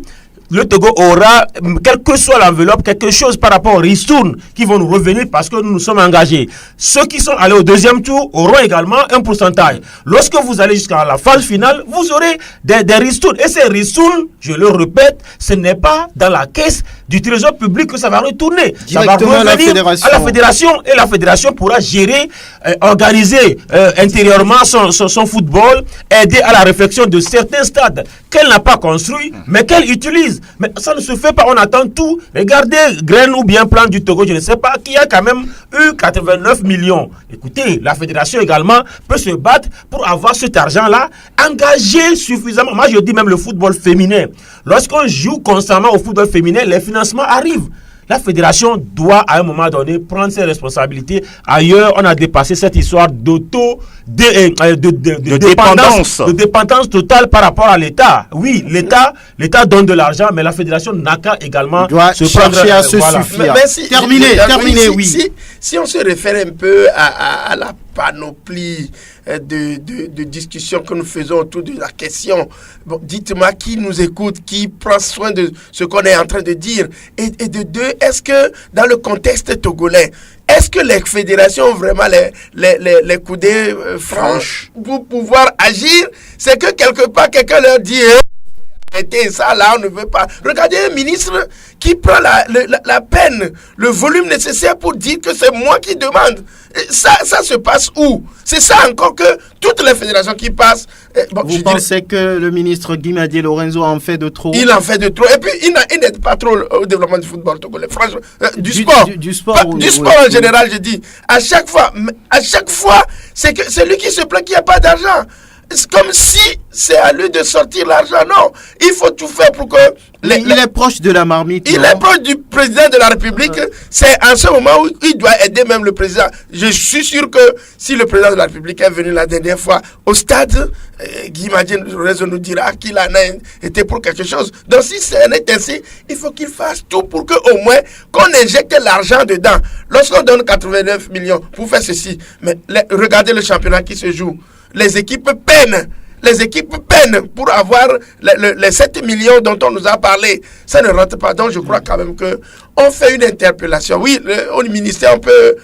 Speaker 2: le Togo aura, quelle que soit l'enveloppe, quelque chose par rapport aux ristournes qui vont nous revenir parce que nous nous sommes engagés. Ceux qui sont allés au deuxième tour auront également un pourcentage. Lorsque vous allez jusqu'à la phase finale, vous aurez des ristournes. Et ces ristournes, je le répète, ce n'est pas dans la caisse du trésor public que ça va retourner. Ça va revenir à la fédération et la fédération pourra gérer, organiser intérieurement son football, aider à la réflexion de certains stades qu'elle n'a pas construits, mais qu'elle utilise. disent. Mais ça ne se fait pas, on attend tout. Regardez, Graine ou bien Plan du Togo, je ne sais pas, qui a quand même eu 89 millions. Écoutez, la fédération également peut se battre pour avoir cet argent-là, engagé suffisamment. Moi, je dis même le football féminin. Lorsqu'on joue constamment au football féminin, les financements arrivent. La fédération doit à un moment donné prendre ses responsabilités. Ailleurs, on a dépassé cette histoire de dépendance totale par rapport à l'État. Oui, l'État donne de l'argent, mais la fédération n'a qu'à également
Speaker 1: se chercher à se suffire.
Speaker 5: Terminé, oui. Si on se réfère un peu à la panoplie de discussions que nous faisons autour de la question. Bon, dites-moi qui nous écoute, qui prend soin de ce qu'on est en train de dire. Et de deux, est-ce que dans le contexte togolais, est-ce que les fédérations ont vraiment les coudées franches pour pouvoir agir? C'est que quelque part, quelqu'un leur dit... Arrêtez ça, là, on ne veut pas. Regardez un ministre qui prend la peine, le volume nécessaire pour dire que c'est moi qui demande. Ça se passe où? C'est ça encore que toutes les fédérations qui passent...
Speaker 1: Vous pensez que le ministre Guimadié Lorenzo en fait de trop?
Speaker 5: Il en fait de trop. Et puis, il n'aide pas trop au développement du football togolais. Franchement, du sport. Du sport en général, je dis. À chaque fois, c'est lui qui se plaint qu'il n'y a pas d'argent. C'est comme si c'est à lui de sortir l'argent. Non, il faut tout faire pour que...
Speaker 1: Il est proche de la marmite.
Speaker 5: Il est proche du président de la République. C'est en ce moment où il doit aider même le président. Je suis sûr que si le président de la République est venu la dernière fois au stade, Guy Madjen nous dira qu'il en a été pour quelque chose. Donc si c'est ainsi, il faut qu'il fasse tout pour qu'au moins qu'on injecte l'argent dedans. Lorsqu'on donne 89 millions pour faire ceci, mais regardez le championnat qui se joue. Les équipes peinent pour avoir les 7 millions dont on nous a parlé. Ça ne rentre pas. Donc je crois quand même qu'on fait une interpellation. Oui, au ministère, on peut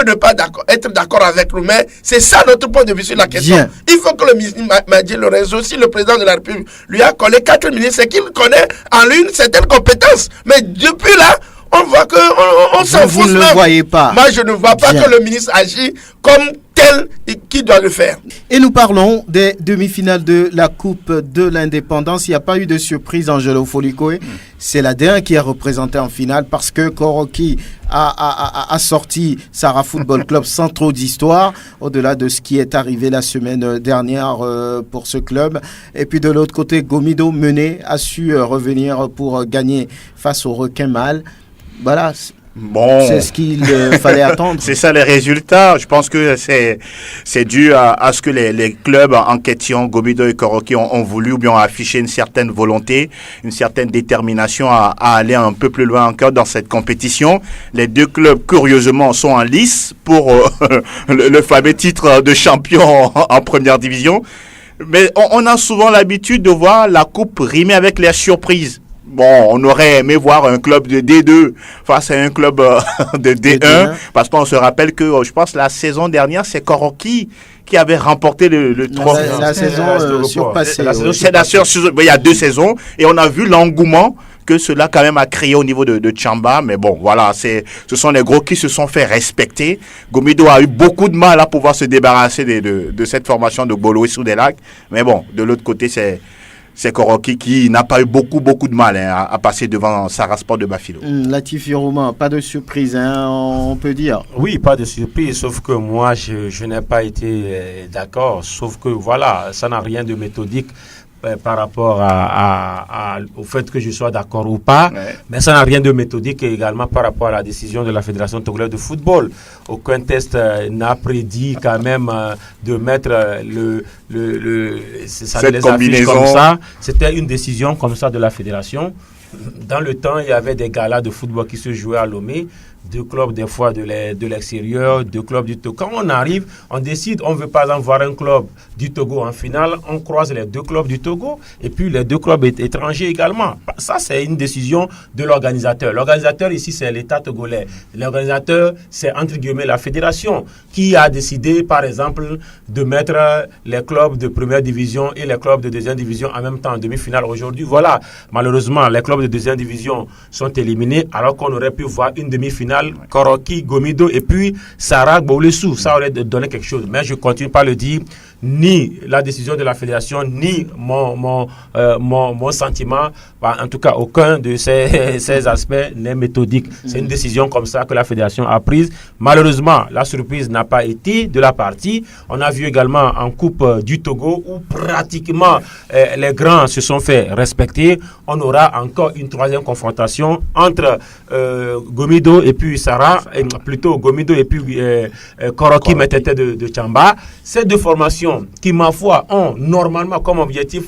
Speaker 5: ne pas être d'accord avec nous, mais c'est ça notre point de vue sur la question. Bien. Il faut que le ministre Guimadié Lorenzo, si le président de la République lui a collé 4 ministres, c'est qu'il connaît en lui une certaine compétence. Mais depuis là, on voit qu'on s'enfonce.
Speaker 1: Vous ne le voyez pas.
Speaker 5: Moi, je ne vois pas que le ministre agit comme tel qui doit le faire.
Speaker 1: Et nous parlons des demi-finales de la Coupe de l'Indépendance. Il n'y a pas eu de surprise, Angelo Folikoé. C'est la D1 qui est représentée en finale parce que Koroki a sorti Sarah Football Club sans trop d'histoire, au-delà de ce qui est arrivé la semaine dernière pour ce club. Et puis de l'autre côté, Gomido Mené a su revenir pour gagner face au Requin Mâle. Voilà,
Speaker 3: bon,
Speaker 1: c'est ce qu'il fallait attendre.
Speaker 3: C'est ça les résultats. Je pense que c'est dû à ce que les clubs en question, Gomido et Koroki, ont voulu ou bien ont affiché une certaine volonté, une certaine détermination à aller un peu plus loin encore dans cette compétition. Les deux clubs, curieusement, sont en lice pour le fameux titre de champion en première division. Mais on a souvent l'habitude de voir la coupe rimer avec les surprises. Bon, on aurait aimé voir un club de D2 face à un club de D1, parce qu'on se rappelle que, je pense, la saison dernière, c'est Koroki qui avait remporté le trophée.
Speaker 1: La saison surpassée.
Speaker 3: Il y a 2 saisons, et on a vu l'engouement que cela quand même a créé au niveau de Tchamba. Mais bon, voilà, ce sont les gros qui se sont fait respecter. Gomido a eu beaucoup de mal à pouvoir se débarrasser de cette formation de Golo et Sous-des-Lacs. Mais bon, de l'autre côté, c'est Koroki qui n'a pas eu beaucoup de mal à passer devant Sarah Sport de Bafilo.
Speaker 1: Latifi Romain, pas de surprise, on peut dire.
Speaker 2: Oui, pas de surprise, sauf que moi, je n'ai pas été d'accord. Sauf que voilà, ça n'a rien de méthodique par rapport au fait que je sois d'accord ou pas, mais ça n'a rien de méthodique également par rapport à la décision de la Fédération togolaise de football. Aucun test n'a prédit quand même de mettre
Speaker 3: cette combinaison
Speaker 2: comme ça. C'était une décision comme ça de la Fédération. Dans le temps, il y avait des galas de football qui se jouaient à Lomé. 2 clubs des fois de l'extérieur, 2 clubs du Togo. Quand on arrive, on décide, on veut par exemple voir un club du Togo en finale, on croise les 2 clubs du Togo et puis les 2 clubs étrangers également. Ça, c'est une décision de l'organisateur. L'organisateur ici, c'est l'État togolais. L'organisateur, c'est entre guillemets la fédération qui a décidé par exemple de mettre les clubs de première division et les clubs de deuxième division en même temps en demi-finale aujourd'hui. Voilà, malheureusement, les clubs de deuxième division sont éliminés alors qu'on aurait pu voir une demi-finale finale, Koroki, Gomido et puis Sarah Boulessou. Ça aurait donné quelque chose. Mais je continue pas à le dire. Ni la décision de la fédération, ni mon sentiment, en tout cas aucun de ces aspects n'est méthodique. C'est une décision comme ça que la fédération a prise. Malheureusement, la surprise n'a pas été de la partie. On a vu également en Coupe du Togo où pratiquement les grands se sont fait respecter. On aura encore une troisième confrontation entre Gomido et puis Sarah, plutôt Gomido et puis Koroki Metete de Tchamba. Ces deux formations qui, ma foi, ont normalement comme objectif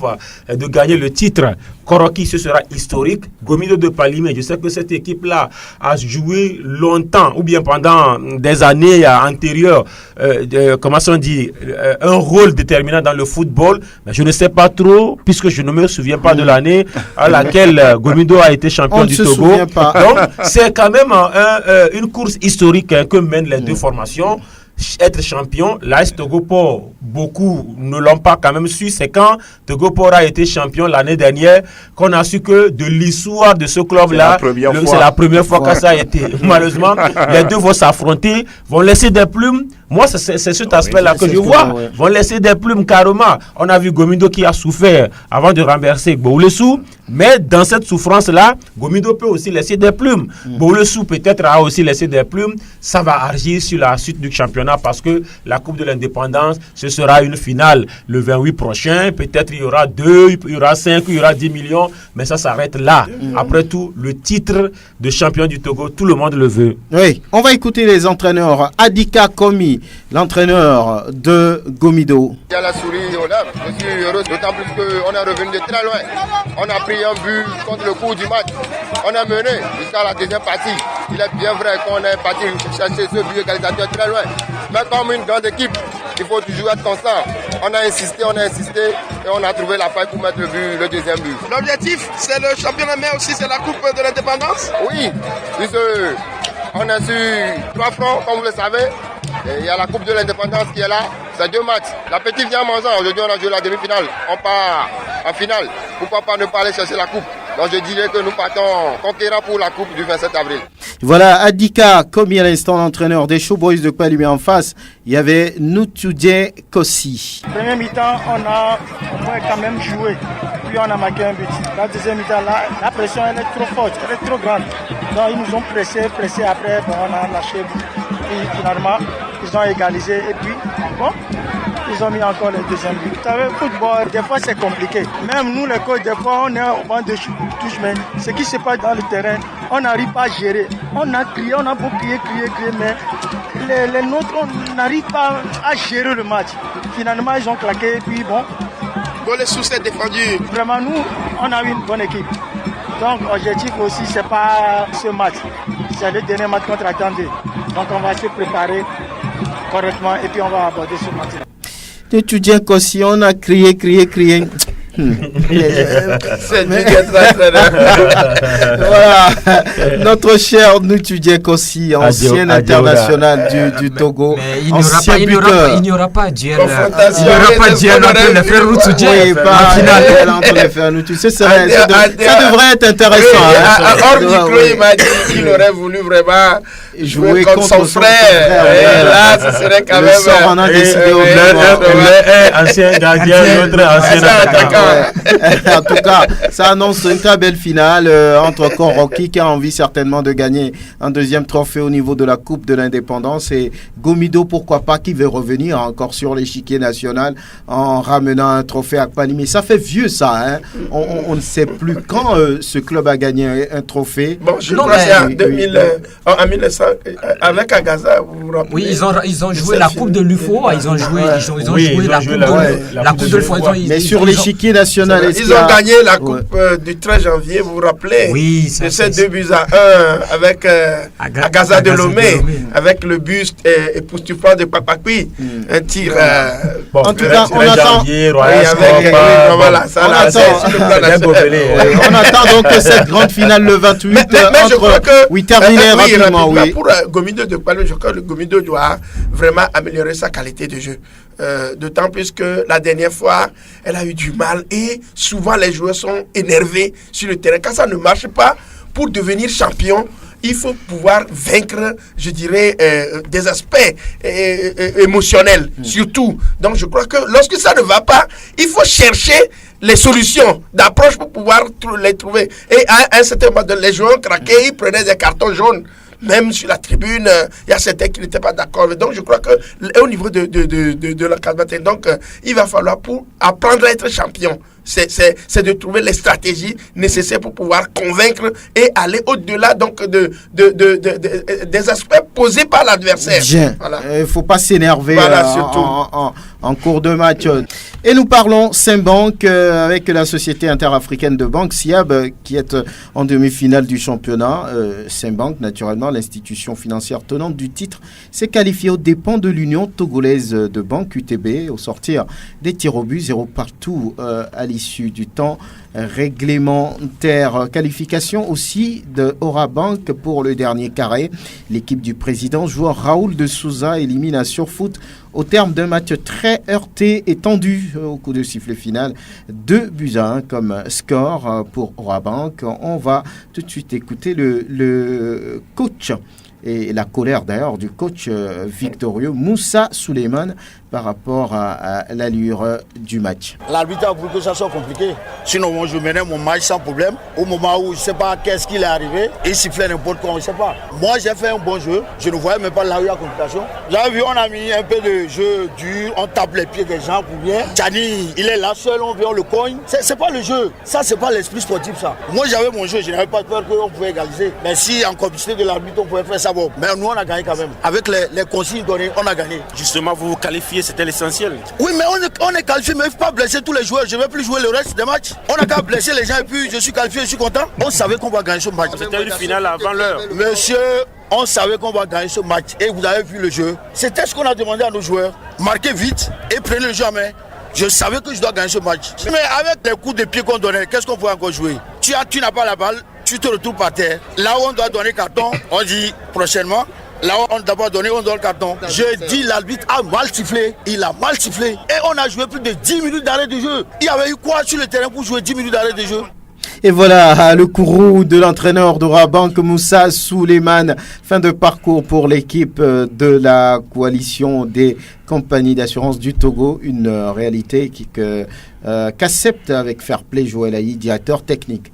Speaker 2: de gagner le titre. Koroki, ce sera historique. Gomido de Palimé, je sais que cette équipe-là a joué longtemps, ou bien pendant des années antérieures, un rôle déterminant dans le football. Mais je ne sais pas trop, puisque je ne me souviens pas de l'année à laquelle Gomido a été champion du Togo. Donc, c'est quand même une course historique que mènent les deux formations. Être champion, l'AS Togo-Port, beaucoup ne l'ont pas quand même su, c'est quand Togo-Port a été champion l'année dernière qu'on a su que de l'histoire de ce club-là, c'est la première fois que ça a été. Malheureusement, les deux vont s'affronter, vont laisser des plumes. Moi, c'est cet aspect-là que je vois. Vont laisser des plumes carrément. On a vu Gomido qui a souffert avant de renverser Boulessou, mais dans cette souffrance-là, Gomido peut aussi laisser des plumes. Boulessou peut-être a aussi laissé des plumes. Ça va agir sur la suite du championnat parce que la Coupe de l'Indépendance, ce sera une finale le 28 prochain. Peut-être il y aura 2, il y aura 5, il y aura 10 millions, mais ça s'arrête là. Après tout, le titre de champion du Togo, tout le monde le veut.
Speaker 1: Oui, on va écouter les entraîneurs. Adika Komi, l'entraîneur de Gomido.
Speaker 8: Il y a la souris aux lèvres. Je suis heureux, d'autant plus qu'on est revenu de très loin. On a pris un but contre le cours du match. On a mené jusqu'à la deuxième partie. Il est bien vrai qu'on est parti chercher ce but égalisateur très loin. Mais comme une grande équipe, il faut toujours être constant. On a insisté et on a trouvé la faille pour mettre le deuxième but.
Speaker 5: L'objectif, c'est le championnat, mais aussi c'est la Coupe de l'Indépendance.
Speaker 8: Oui, puisqu'on a su 3 francs, comme vous le savez. Et il y a la Coupe de l'Indépendance qui est là. C'est 2 matchs. La petite vient mangeant. Aujourd'hui, on a joué la demi-finale. On part en finale. Pourquoi pas ne pas aller chercher la Coupe? Donc je dirais que nous partons conquérants pour la Coupe du 27 avril.
Speaker 1: Voilà, Adika, comme à l'instant l'entraîneur des Showboys de Palimé en face, il y avait Nutudje Kossi.
Speaker 9: Première mi-temps, on a quand même joué. Puis on a marqué un but. La deuxième mi-temps, là, la pression elle est trop forte, elle est trop grande. Donc ils nous ont pressé après, bon, on a lâché. Et finalement, ils ont égalisé. Et puis, bon, ils ont mis encore le deuxième but. Vous savez, le football, des fois c'est compliqué. Même nous les coachs, des fois on est au banc de touche, mais ce qui se passe dans le terrain, on n'arrive pas à gérer. On a crié, on a beau crier, mais les nôtres, on n'arrive pas à gérer le match. Finalement, ils ont claqué, et puis bon.
Speaker 5: Boulessou s'est défendu.
Speaker 9: Vraiment, nous, on a eu une bonne équipe. Donc, l'objectif aussi, c'est pas ce match. C'est le dernier match contre Attendé. Donc, on va se préparer correctement et puis on va aborder ce match-là.
Speaker 1: Nutudje Kossi, on a crié.
Speaker 5: C'est
Speaker 1: voilà, notre cher Nutudje Kossi, ancien international du Togo, ancien buteur.
Speaker 4: Il n'y aura pas de duel.
Speaker 5: Il n'y aura
Speaker 4: pas de duel entre les frères Nutudje en finale.
Speaker 1: Entre les frères Nutudje, ça devrait être intéressant.
Speaker 5: Hors micro, il m'a dit qu'il aurait voulu vraiment jouer contre son frère. Et là, ce serait quand même.
Speaker 1: On a décidé
Speaker 2: ancien gardien, l'autre ancien attaquant.
Speaker 1: En tout cas, ça annonce une très belle finale entre Koroki qui a envie certainement de gagner un deuxième trophée au niveau de la Coupe de l'Indépendance et Gomido, pourquoi pas, qui veut revenir encore sur l'échiquier national en ramenant un trophée à Palimé. Ça fait vieux ça, hein? On ne sait plus quand ce club a gagné un trophée.
Speaker 5: Bon, je crois que c'est en 1900 avec Agaza, vous vous rappelez?
Speaker 4: Oui, ils ont joué la Coupe de l'UFO, ils ont joué la Coupe de l'UFO.
Speaker 1: Mais sur l'échiquier national,
Speaker 5: ils ont gagné la Coupe du 13 janvier, vous vous rappelez?
Speaker 4: Oui,
Speaker 5: c'est ces 2-1 avec Agaza de Lomé, avec le buste époustouflant de Papakui. Un tir.
Speaker 1: En tout cas, on attend. On attend donc cette grande finale le 28
Speaker 5: mais je crois que
Speaker 1: terminer rapidement. Oui.
Speaker 5: Pour Gomido de Palimé, je crois que le Gomido doit vraiment améliorer sa qualité de jeu. D'autant plus que la dernière fois, elle a eu du mal et souvent les joueurs sont énervés sur le terrain. Quand ça ne marche pas, pour devenir champion, il faut pouvoir vaincre, je dirais, des aspects émotionnels, surtout. Donc, je crois que lorsque ça ne va pas, il faut chercher les solutions d'approche pour pouvoir les trouver. Et à un certain moment, les joueurs craquaient, ils prenaient des cartons jaunes. Même sur la tribune, il y a certains qui n'étaient pas d'accord. Donc, je crois qu'au niveau de la cadre, donc, il va falloir, pour apprendre à être champion, c'est de trouver les stratégies nécessaires pour pouvoir convaincre et aller au-delà donc des aspects posés par l'adversaire.
Speaker 1: Voilà. Il ne faut pas s'énerver en cours de match. Et nous parlons Saint-Bank avec la Société interafricaine de banque, SIAB, qui est en demi-finale du championnat. Saint-Bank, naturellement, l'institution financière tenante du titre, s'est qualifiée aux dépens de l'Union togolaise de banque, UTB, au sortir des tirs au but, 0 partout à l'issue du temps réglementaire. Qualification aussi de Orabank pour le dernier carré. L'équipe du président, joueur Raoul de Souza, élimine à Surfoot au terme d'un match très heurté et tendu au coup de sifflet final. 2-1 comme score pour Orabank. On va tout de suite écouter le coach et la colère d'ailleurs du coach victorieux Moussa Souleymane par rapport à l'allure du match.
Speaker 10: L'arbitre a voulu que ça soit compliqué. Sinon, moi, je menais mon match sans problème. Au moment où je ne sais pas qu'est-ce qu'il est arrivé, il sifflait n'importe quoi, on ne sait pas. Moi, j'ai fait un bon jeu. Je ne voyais même pas là où il y a complication. J'avais vu, on a mis un peu de jeu dur, on tape les pieds des gens pour bien. Tchani, il est là seul, on vient, on le cogne. C'est pas le jeu. Ça, c'est pas l'esprit sportif, ça. Moi, j'avais mon jeu, je n'avais pas peur qu'on pouvait égaliser. Mais si en complicité de l'arbitre, on pouvait faire ça, bon. Mais nous, on a gagné quand même. Avec les consignes données, on a gagné.
Speaker 7: Justement, vous vous qualifiez, c'était l'essentiel.
Speaker 10: Oui, mais on est qualifié, mais il ne faut pas blesser tous les joueurs. Je ne vais plus jouer le reste des matchs. On a qu'à blesser les gens et puis je suis qualifié, je suis content. On savait qu'on va gagner ce match.
Speaker 7: C'était une finale avant l'heure.
Speaker 10: Monsieur, on savait qu'on va gagner ce match et vous avez vu le jeu. C'était ce qu'on a demandé à nos joueurs. Marquez vite et prenez le jeu en main. Je savais que je dois gagner ce match. Mais avec les coups de pied qu'on donnait, qu'est-ce qu'on pouvait encore jouer? Tu n'as pas la balle, tu te retrouves par terre. Là où on doit donner carton, on dit prochainement. Là où on doit pas donner, on donne le carton. Je dis l'arbitre a mal sifflé. Il a mal sifflé. Et on a joué plus de 10 minutes d'arrêt de jeu. Il y avait eu quoi sur le terrain pour jouer 10 minutes d'arrêt de jeu?
Speaker 1: Et voilà le courroux de l'entraîneur d'Orabank, Moussa Souleymane. Fin de parcours pour l'équipe de la coalition des compagnies d'assurance du Togo. Une réalité qu'accepte avec fair play Joël Aïe, directeur technique.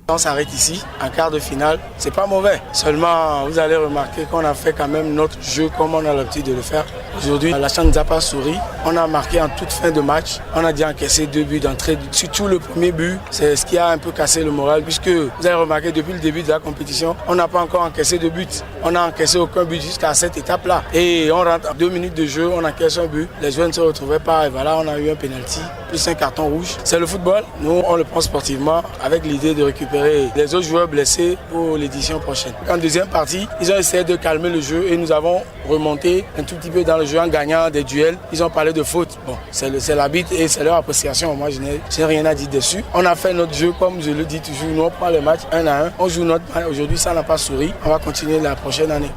Speaker 9: On s'arrête ici, en quart de finale, c'est pas mauvais. Seulement, vous allez remarquer qu'on a fait quand même notre jeu comme on a l'habitude de le faire. Aujourd'hui, la chance ne nous a pas souri. On a marqué en toute fin de match. On a déjà encaissé 2 buts d'entrée. Surtout le premier but, c'est ce qui a un peu cassé le moral puisque vous avez remarqué depuis le début de la compétition, on n'a pas encore encaissé de but. On n'a encaissé aucun but jusqu'à cette étape-là. Et on rentre en 2 minutes de jeu, on encaisse un but. Les joueurs ne se retrouvaient pas et voilà, on a eu un penalty, plus un carton rouge. C'est le football. Nous, on le prend sportivement avec l'idée de récupérer les autres joueurs blessés pour l'édition prochaine. En deuxième partie, ils ont essayé de calmer le jeu et nous avons remonté un tout petit peu dans le jeu en gagnant des duels. Ils ont parlé de faute. Bon, c'est l'arbitre et c'est leur appréciation. Moi, je n'ai rien à dire dessus. On a fait notre jeu comme je le dis toujours. Nous, on prend le match 1 à 1. On joue notre match. Aujourd'hui, ça n'a pas souri. On va continuer la prochaine année.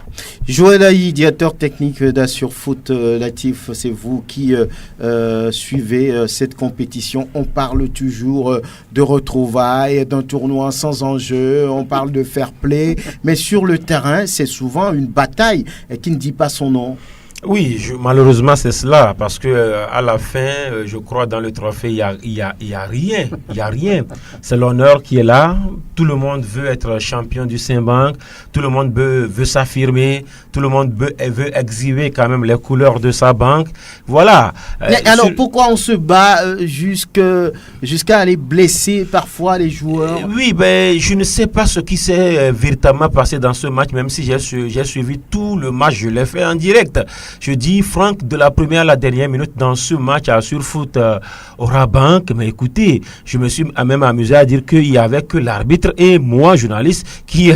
Speaker 1: Joël Aïe, directeur technique d'Assurfoot Latif, c'est vous qui suivez cette compétition. On parle toujours de retrouvailles, d'un tournoi sans enjeu, on parle de fair play, mais sur le terrain, c'est souvent une bataille qui ne dit pas son nom.
Speaker 2: Oui, malheureusement c'est cela, parce que à la fin, je crois dans le trophée, il y a rien. C'est l'honneur qui est là. Tout le monde veut être champion du Saint-Bank. Tout le monde veut s'affirmer. Tout le monde veut exhiber quand même les couleurs de sa banque. Voilà.
Speaker 1: Mais alors pourquoi on se bat jusqu'à aller blesser parfois les joueurs?
Speaker 2: Oui, je ne sais pas ce qui s'est véritablement passé dans ce match, même si j'ai suivi tout le match, je l'ai fait en direct. Je dis, Franck, de la première à la dernière minute dans ce match à Surfoot Orabank, mais écoutez, je me suis même amusé à dire qu'il n'y avait que l'arbitre et moi, journaliste, qui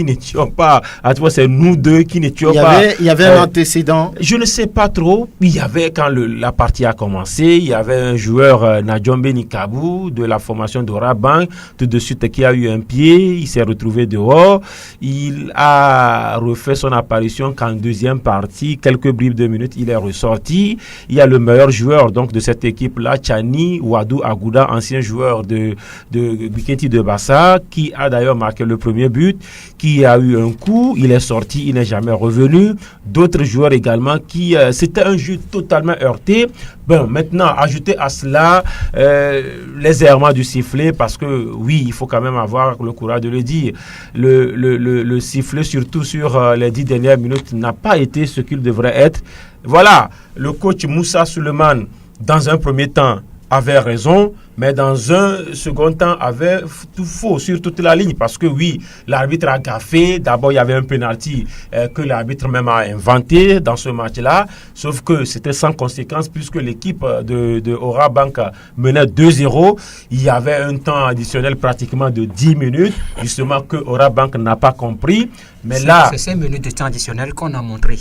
Speaker 2: n'étions pas. À toi, c'est nous deux qui n'étions pas.
Speaker 1: Il y avait un antécédent.
Speaker 2: Je ne sais pas trop. Il y avait, quand la partie a commencé, il y avait un joueur, Nadjombe Nikabou, de la formation d'Orabank, tout de suite qui a eu un pied, il s'est retrouvé dehors. Il a refait son apparition qu'en deuxième partie, quelques quelques bribes de minutes, il est ressorti. Il y a le meilleur joueur donc de cette équipe-là, Chani Wadou Agouda, ancien joueur de Biketi de Bassa, qui a d'ailleurs marqué le premier but, qui a eu un coup, il est sorti, il n'est jamais revenu. D'autres joueurs également qui c'était un jeu totalement heurté. Bon, maintenant, ajoutez à cela les errements du sifflet, parce que oui, il faut quand même avoir le courage de le dire. Le sifflet, surtout sur les 10 dernières minutes, n'a pas été ce qu'il devrait être. Voilà, le coach Moussa Souleymane, dans un premier temps, avait raison, mais dans un second temps avait tout faux sur toute la ligne, parce que oui, l'arbitre a gaffé. D'abord, il y avait un penalty que l'arbitre même a inventé dans ce match-là, sauf que c'était sans conséquence puisque l'équipe de Orabank menait 2-0. Il y avait un temps additionnel pratiquement de 10 minutes, justement que Orabank n'a pas compris. Mais là,
Speaker 4: c'est 5 minutes de temps additionnel qu'on a montré.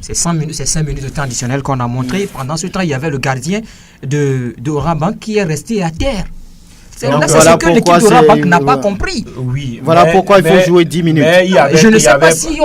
Speaker 4: C'est 5 minutes de temps additionnel qu'on a montré. Pendant ce temps, il y avait le gardien de Orabank qui est resté à terre. C'est ce que l'équipe d'Orabank n'a pas compris.
Speaker 1: Oui, voilà pourquoi il faut jouer 10 minutes.
Speaker 4: Je ne sais pas si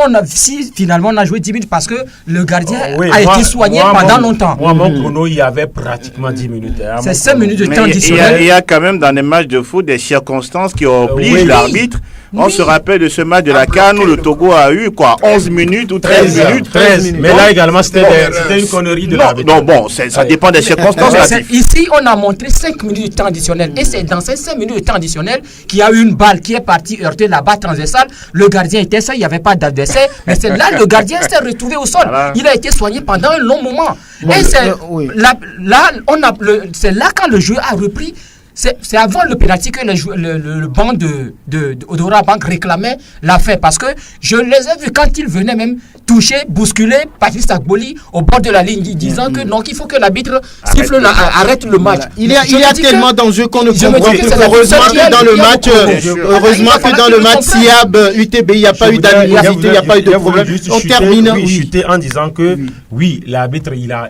Speaker 4: finalement on a joué 10 minutes parce que le gardien a été soigné pendant longtemps.
Speaker 2: Moi, mon chrono, il y avait pratiquement 10 minutes.
Speaker 4: C'est 5 minutes de temps additionnel.
Speaker 3: Il y a quand même dans les matchs de foot des circonstances qui obligent l'arbitre. On se rappelle de ce match de la CAN où le Togo a eu 11 minutes ou 13 minutes.
Speaker 2: 13. Mais là également, c'était une connerie de l'arbitre.
Speaker 3: Non, bon, ça dépend des circonstances.
Speaker 4: Ici, on a montré 5 minutes de temps additionnel. Et c'est dans ces 5 minutes de temps additionnel qu'il y a eu une balle qui est partie heurter la barre transversale. Le gardien était seul, il n'y avait pas d'adversaire. Mais c'est là le gardien s'est retrouvé au sol. Il a été soigné pendant un long moment. Et c'est là quand le jeu a repris. C'est avant le pénalty que le banc de Orabank réclamait la fin, parce que je les ai vus quand ils venaient même toucher, bousculer Patrice Agboli au bord de la ligne, disant que non, qu'il faut que l'arbitre siffle, arrête le match.
Speaker 1: Il y a tellement d'enjeux qu'on ne comprend pas. Heureusement que dans le match Siab UTB, il n'y a pas eu d'animosité, il n'y a pas eu de problème. On termine.
Speaker 2: Chuter en disant que oui, l'arbitre il a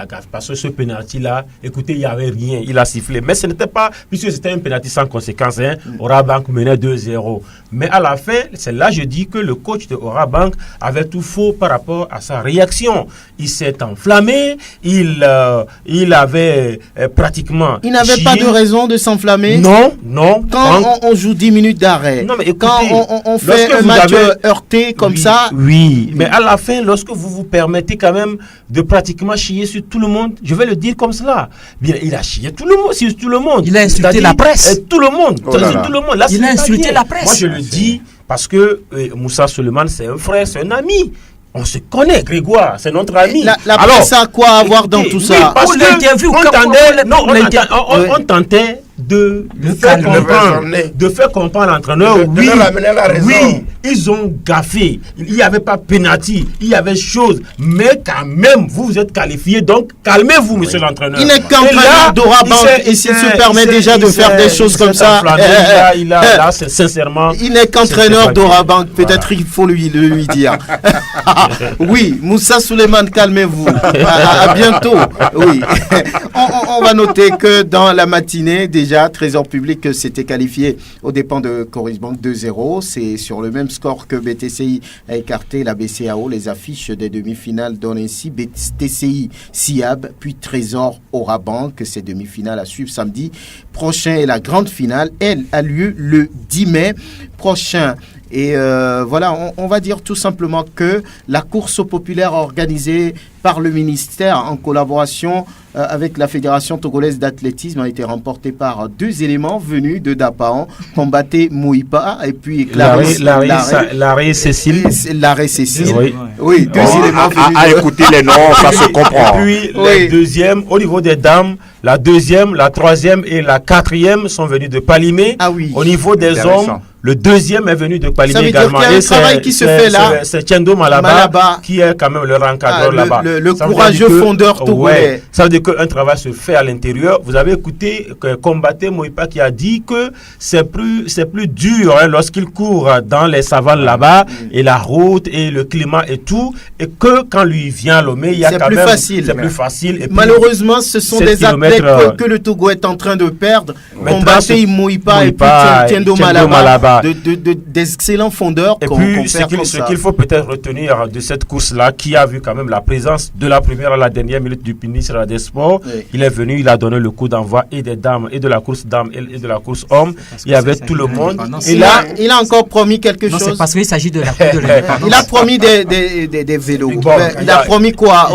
Speaker 2: gaffe, parce que ce pénalty là, écoutez, il n'y avait rien, il a sifflé, mais ce n'était pas, puisque c'était un pénalty sans conséquence, Orabank menait 2-0. Mais à la fin, c'est là je dis que le coach de Orabank avait tout faux par rapport à sa réaction. Il s'est enflammé, il avait pratiquement...
Speaker 1: Il n'avait pas de raison de s'enflammer.
Speaker 2: Non.
Speaker 1: Quand on joue 10 minutes d'arrêt, quand on fait un match heurté comme ça...
Speaker 2: Oui, mais à la fin, lorsque vous vous permettez quand même de pratiquement chier sur tout le monde, je vais le dire comme cela. Bien, il a chié sur tout le monde.
Speaker 4: Il a insulté la presse.
Speaker 2: Tout le monde. Tout le monde. Là,
Speaker 4: il a insulté la presse.
Speaker 2: Moi, je le dis parce que Moussa Souleymane, c'est un frère, c'est un ami. On se connaît, Grégoire, c'est notre ami.
Speaker 1: La presse a quoi à voir dans tout ça?
Speaker 2: Parce on tentait de faire comprendre l'entraîneur. Oui, ils ont gaffé. Il n'y avait pas penalty, il y avait chose. Mais quand même, vous êtes qualifié, donc calmez-vous, monsieur l'entraîneur.
Speaker 1: Il n'est qu'entraîneur d'Orabank et s'il se permet déjà de faire des choses comme ça.
Speaker 2: Là, sincèrement.
Speaker 1: Il n'est qu'entraîneur d'Orabank, peut-être il faut lui dire. Oui, Moussa Souleymane, calmez-vous. À bientôt. Oui. On va noter que dans la matinée, déjà, Trésor Public s'était qualifié aux dépens de Coris Bank 2-0. C'est sur le même score que BTCI a écarté la BCAO. Les affiches des demi-finales donnent ainsi BTCI Siab, puis Trésor Orabank. Ces demi-finales à suivre samedi prochain. Et la grande finale, elle, a lieu le 10 mai prochain. Et voilà, on va dire tout simplement que la course populaire organisée par le ministère en collaboration avec la Fédération togolaise d'athlétisme a été remportée par deux éléments venus de Dapaon, Combaté Mouipa et puis
Speaker 2: Larry Cécile.
Speaker 1: Larry Cécile. Oui, deux éléments venus
Speaker 3: à écouter les noms, ça se comprend.
Speaker 2: Et puis les deuxièmes, au niveau des dames, la deuxième, la troisième et la quatrième sont venus de Palimé.
Speaker 1: Ah oui.
Speaker 2: Au niveau des hommes, le deuxième est venu de Palimé également.
Speaker 1: Ça veut dire qu'il y a un travail qui se fait là.
Speaker 2: C'est Tiendo Malaba qui est quand même le encadreur là-bas.
Speaker 1: Le courageux fondeur togolais.
Speaker 2: Ça veut dire qu'un travail se fait à l'intérieur. Vous avez écouté Combaté Moïpa qui a dit que c'est plus dur lorsqu'il court dans les savanes là-bas et la route et le climat et tout, et que quand lui vient Lomé, il y a quand même c'est plus facile. Et
Speaker 1: malheureusement, ce sont des athlètes que le Togo est en train de perdre. Combaté Moïpa et puis Tiendo Malaba.
Speaker 2: Voilà.
Speaker 1: D'excellents fondeurs.
Speaker 2: Et puis, ce qu'il faut peut-être retenir de cette course-là, qui a vu quand même la présence de la première à la dernière minute du ministre des Sports. Oui. Il est venu, il a donné le coup d'envoi et des dames, et de la course dames, et de la course homme. Il y avait tout le monde.
Speaker 1: Et là, il a encore promis quelque chose.
Speaker 4: C'est parce qu'il s'agit de la Coupe de l'Indépendance.
Speaker 1: Il a promis des vélos. Bon, il a promis quoi?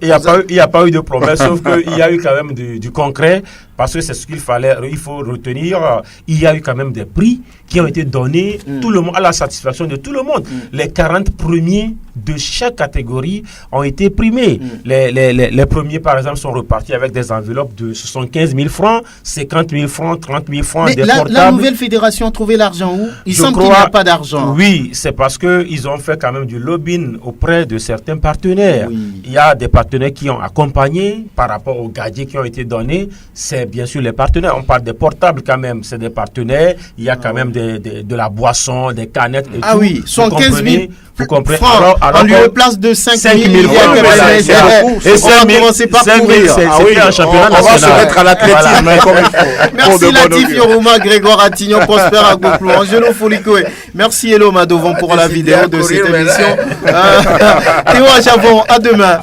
Speaker 2: Il n'y a pas eu de promesse, sauf qu'il y a eu quand même du concret. Parce que c'est ce qu'il faut retenir. Il y a eu quand même des prix qui ont été donnés tout le monde, à la satisfaction de tout le monde. Les 40 premiers de chaque catégorie ont été primés. Les premiers, par exemple, sont repartis avec des enveloppes de 75 000 francs, 50 000 francs, 30 000 francs.
Speaker 1: Mais la nouvelle fédération a trouvé l'argent où? Il semble qu'il n'y a pas d'argent.
Speaker 2: Oui, c'est parce qu'ils ont fait quand même du lobbying auprès de certains partenaires. Oui. Il y a des partenaires qui ont accompagné par rapport aux gadgets qui ont été donnés. C'est bien sûr les partenaires. On parle des portables quand même. C'est des partenaires. Il y a quand même de la boisson, des canettes et tout.
Speaker 1: Oui, 75 000
Speaker 2: vous comprenez?
Speaker 1: Alors, on lui place de 5 000
Speaker 2: et ça va commencer par courir. C'est un championnat national.
Speaker 3: On va se mettre à l'athlétisme.
Speaker 1: Merci Latif Yoruma, Grégoire Attignon, Prosper Agoplou, Angelo Folikoué. Merci Elo Madovon pour la vidéo de cette émission. Théo Ajavon, à demain.